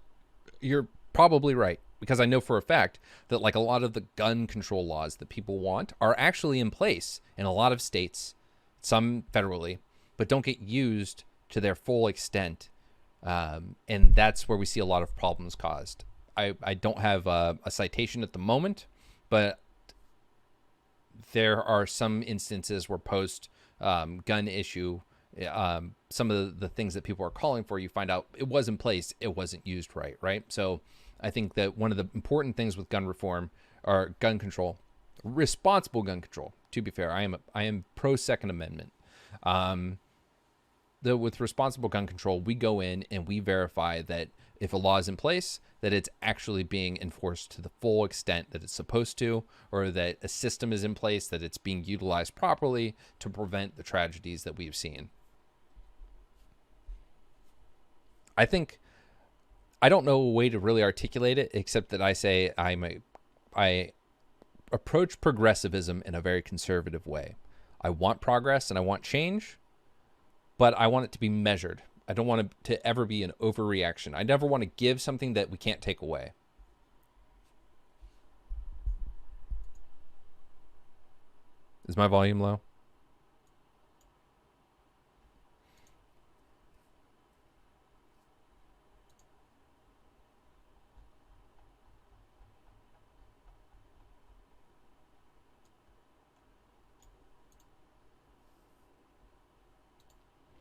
you're probably right, because I know for a fact that like a lot of the gun control laws that people want are actually in place in a lot of states, some federally, but don't get used to their full extent. And that's where we see a lot of problems caused. I don't have a citation at the moment, but there are some instances where post gun issue, some of the things that people are calling for, you find out it was in place, it wasn't used right? So I think that one of the important things with gun reform or gun control, responsible gun control, to be fair, I am pro Second Amendment. With responsible gun control, we go in and we verify that if a law is in place, that it's actually being enforced to the full extent that it's supposed to, or that a system is in place, that it's being utilized properly to prevent the tragedies that we've seen. I think I don't know a way to really articulate it, except that I say I approach progressivism in a very conservative way. I want progress and I want change, but I want it to be measured. I don't want it to ever be an overreaction. I never want to give something that we can't take away. Is my volume low?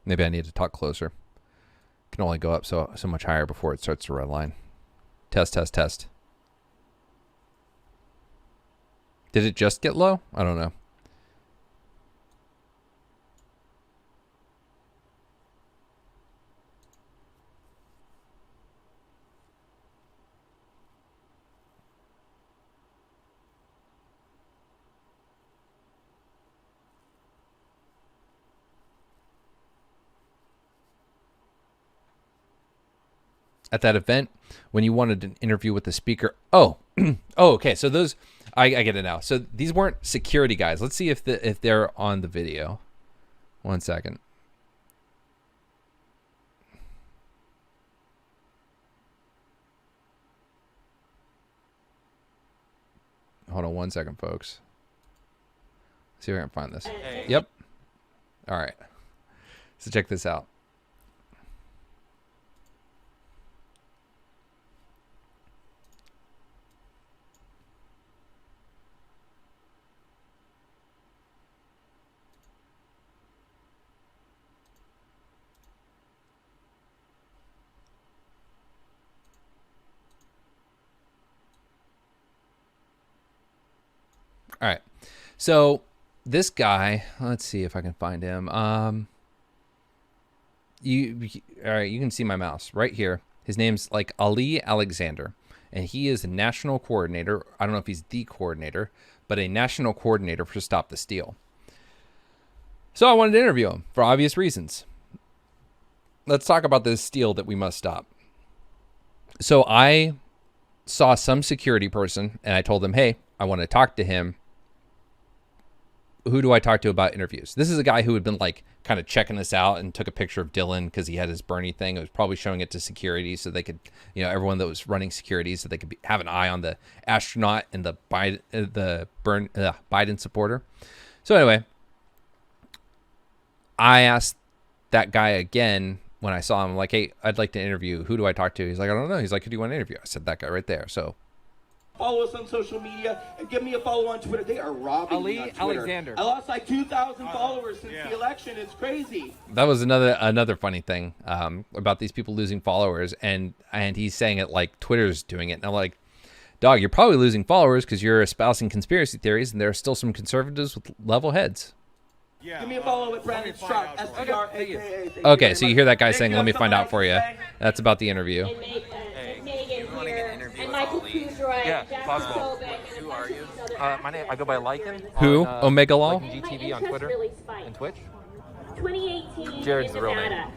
Maybe I need to talk closer. Can only go up so much higher before it starts to redline. Test. Did it just get low? I don't know. at that event when you wanted an interview with the speaker. Oh, oh, okay. So those, I get it now. So these weren't security guys. Let's see if they're on the video. 1 second. Hold on 1 second, folks. See if I can find this. Yep. All right. So check this out. All right. So this guy, let's see if I can find him. All right, you can see my mouse right here. His name's like Ali Alexander, and he is a national coordinator. I don't know if he's the coordinator, but a national coordinator for Stop the Steal. So I wanted to interview him for obvious reasons. Let's talk about this steal that we must stop. So I saw some security person, and I told them, hey, I want to talk to him. Who do I talk to about interviews? This is a guy who had been like kind of checking us out and took a picture of Dylan because he had his Bernie thing. It was probably showing it to security so they could, you know, everyone that was running security so they could have an eye on the astronaut and the Biden supporter. So anyway, I asked that guy again when I saw him, I'm like, hey, I'd like to interview. Who do I talk to? He's like, I don't know. He's like, who do you want to interview? I said, that guy right there. So Follow us on social media and give me a follow on Twitter. They are robbing me on Ali Twitter. Alexander. I lost like 2,000 followers since the election. It's crazy. that was another funny thing about these people losing followers, and he's saying it like Twitter's doing it. And I'm like, dog, you're probably losing followers because you're espousing conspiracy theories, and there are still some conservatives with level heads. Yeah. Give me a follow with Brandon Sharp. STRAKA. Okay, so you hear that guy saying, let me find out for you. That's about the interview. And Megan here, and Michael Kudroy, Yeah, Jack possible. Sobek, and Who are you? bunch of My name, I go by Lycan. Who? On, Omega Law? Lycan My GTV on interest Twitter really spiked. and Twitch. 2018 Jared's in the real Nevada.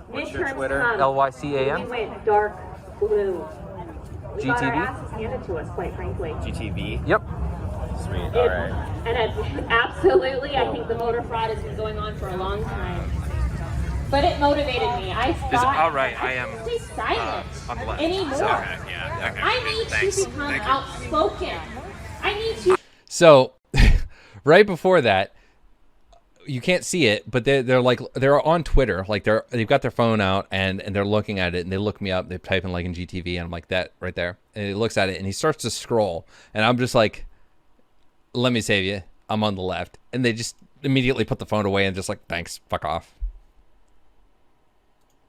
What's Midterms your Twitter? come. LYCAN? We went dark blue. We got our GTV? asses handed to us, quite frankly. GTV. Yep. Sweet. All right. And absolutely, I think the voter fraud has been going on for a long time. But it motivated me. I thought all right, I am, stay silent on the left. anymore. So, I need to become outspoken. I need to. So right before that, you can't see it, but they're on Twitter, like they've got their phone out and they're looking at it, and they look me up, they type in like in GTV, and I'm like, that right there, and he looks at it and he starts to scroll, and I'm just like, let me save you, I'm on the left, and they just immediately put the phone away and just like, thanks, fuck off.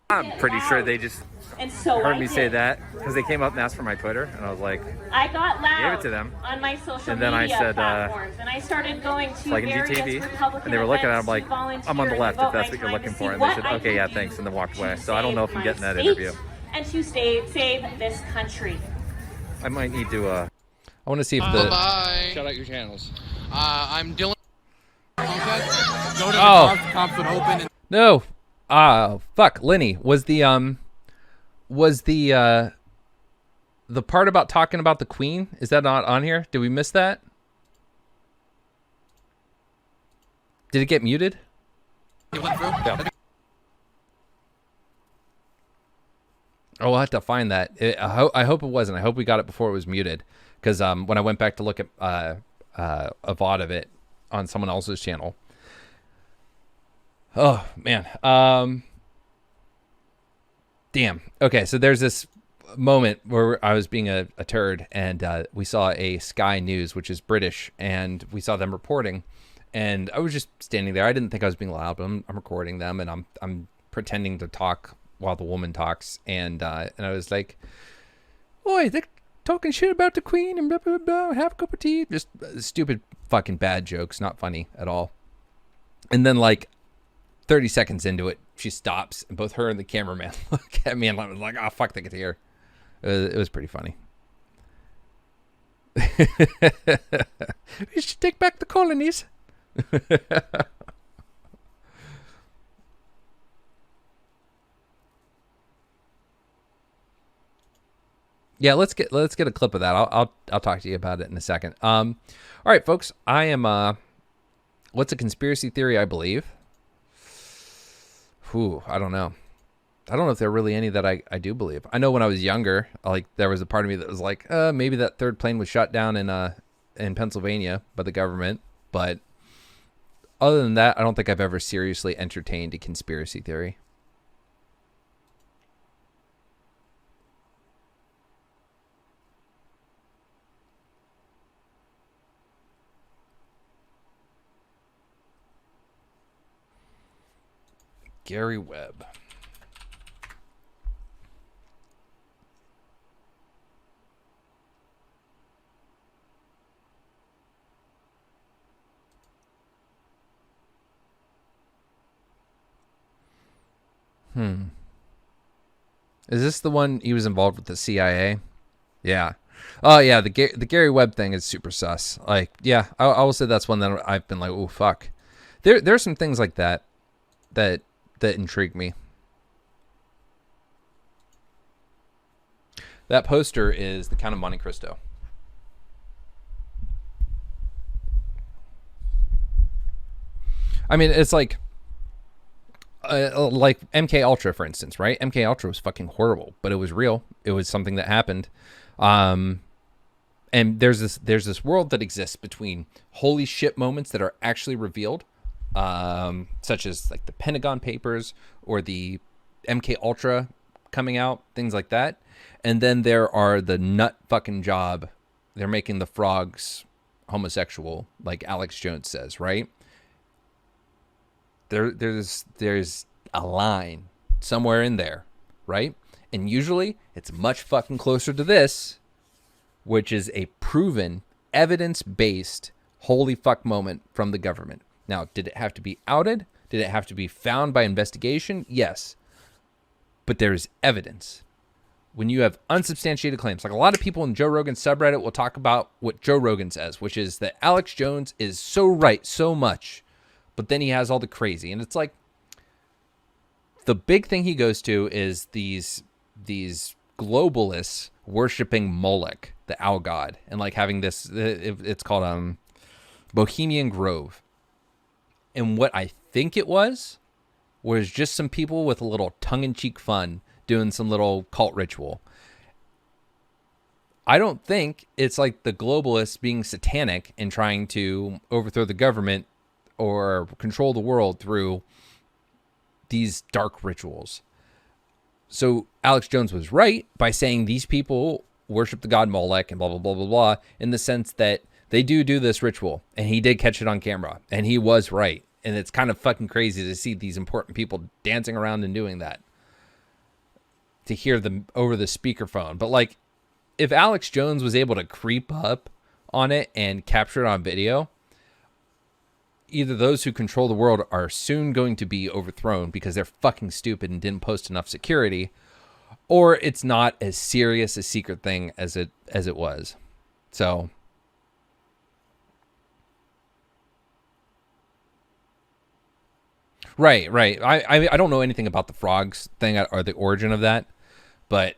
I'm pretty sure they just And so heard I me did. say that because they came up and asked for my Twitter, and I was like, I got loud Gave it to them. on my social And then I media said, platforms, and I started going to like in various GTV, Republican and they were looking at it, I'm events like, to volunteer I'm on the and left devote if that's my what you're time looking to for, see and they what said, I okay, can yeah, do thanks, and then walked away. to So I don't know if save I'm getting my that state interview. and to save this country. I might need to, I want to see if the Bye. shout out your channels. I'm Dylan. Go to Oh. the Cops would open and no, fuck, Lenny, was the part about talking about the Queen, is that not on here? Did we miss that? Did it get muted? it went through. Yeah. Oh, we'll have to find that. I hope it wasn't. I hope we got it before it was muted. Because when I went back to look at a VOD of it on someone else's channel. Oh, man. Damn. Okay, so there's this moment where I was being a turd, and we saw a Sky News, which is British, and we saw them reporting. And I was just standing there. I didn't think I was being loud, but I'm recording them, and I'm pretending to talk while the woman talks, and I was like, "Oi, they're talking shit about the Queen and blah blah blah. Have a cup of tea." Just stupid, fucking bad jokes, not funny at all. And then like 30 seconds into it, she stops, and both her and the cameraman look at me, and I was like, "Oh fuck, they could hear." It was pretty funny. We should take back the colonies. Yeah, let's get a clip of that. I'll talk to you about it in a second. All right, folks. I am what's a conspiracy theory I believe? I don't know. I don't know if there are really any that I do believe. I know when I was younger, like there was a part of me that was like, maybe that third plane was shot down in Pennsylvania by the government. But other than that, I don't think I've ever seriously entertained a conspiracy theory. Gary Webb. Is this the one he was involved with the CIA? Yeah. Oh yeah, the Gary Webb thing is super sus. Like, yeah, I will say that's one that I've been like, oh fuck. There's some things like that intrigue me. That poster is the Count of Monte Cristo. I mean, it's like MK Ultra, for instance, right? MK Ultra was fucking horrible, but it was real. It was something that happened. And there's this world that exists between holy shit moments that are actually revealed, such as like the Pentagon Papers or the MK Ultra coming out, things like that. And then there are the nut fucking job. They're making the frogs homosexual, like Alex Jones says, right? There's a line somewhere in there, right? And usually it's much fucking closer to this, which is a proven, evidence-based holy fuck moment from the government. Now, did it have to be outed? Did it have to be found by investigation? Yes. But there's evidence. When you have unsubstantiated claims, like a lot of people in Joe Rogan's subreddit will talk about what Joe Rogan says, which is that Alex Jones is so right so much, but then he has all the crazy. And it's like, the big thing he goes to is these globalists worshiping Moloch, the owl god, and like having this, it's called Bohemian Grove. And what I think it was just some people with a little tongue-in-cheek fun doing some little cult ritual. I don't think it's like the globalists being satanic and trying to overthrow the government or control the world through these dark rituals. So Alex Jones was right by saying these people worship the god Molech and blah, blah, blah, blah, blah, in the sense that they do this ritual, and he did catch it on camera, and he was right. And it's kind of fucking crazy to see these important people dancing around and doing that, to hear them over the speakerphone. But like, if Alex Jones was able to creep up on it and capture it on video, either those who control the world are soon going to be overthrown because they're fucking stupid and didn't post enough security, or it's not as serious a secret thing as it was. So right. I don't know anything about the frogs thing or the origin of that, but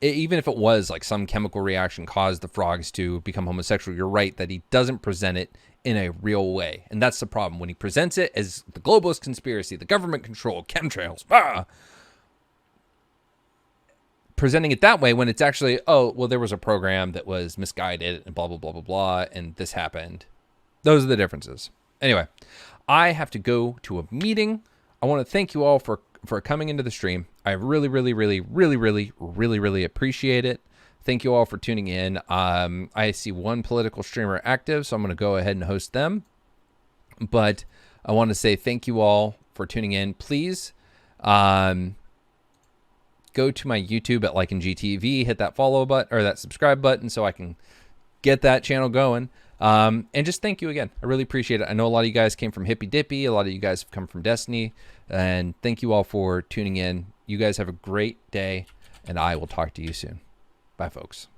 even if it was like some chemical reaction caused the frogs to become homosexual, you're right that he doesn't present it in a real way. And that's the problem. When he presents it as the globalist conspiracy, the government control, chemtrails, presenting it that way when it's actually, oh, well, there was a program that was misguided and blah, blah, blah, blah, blah, and this happened. Those are the differences. Anyway, I have to go to a meeting. I want to thank you all for coming into the stream. I really, really, really, really, really, really, really appreciate it. Thank you all for tuning in. I see one political streamer active, so I'm going to go ahead and host them. But I want to say thank you all for tuning in. Please go to my YouTube at LikeandGTV, hit that follow button or that subscribe button so I can get that channel going. And just thank you again. I really appreciate it. I know a lot of you guys came from Hippy Dippy. A lot of you guys have come from Destiny. And thank you all for tuning in. You guys have a great day, and I will talk to you soon. Bye, folks.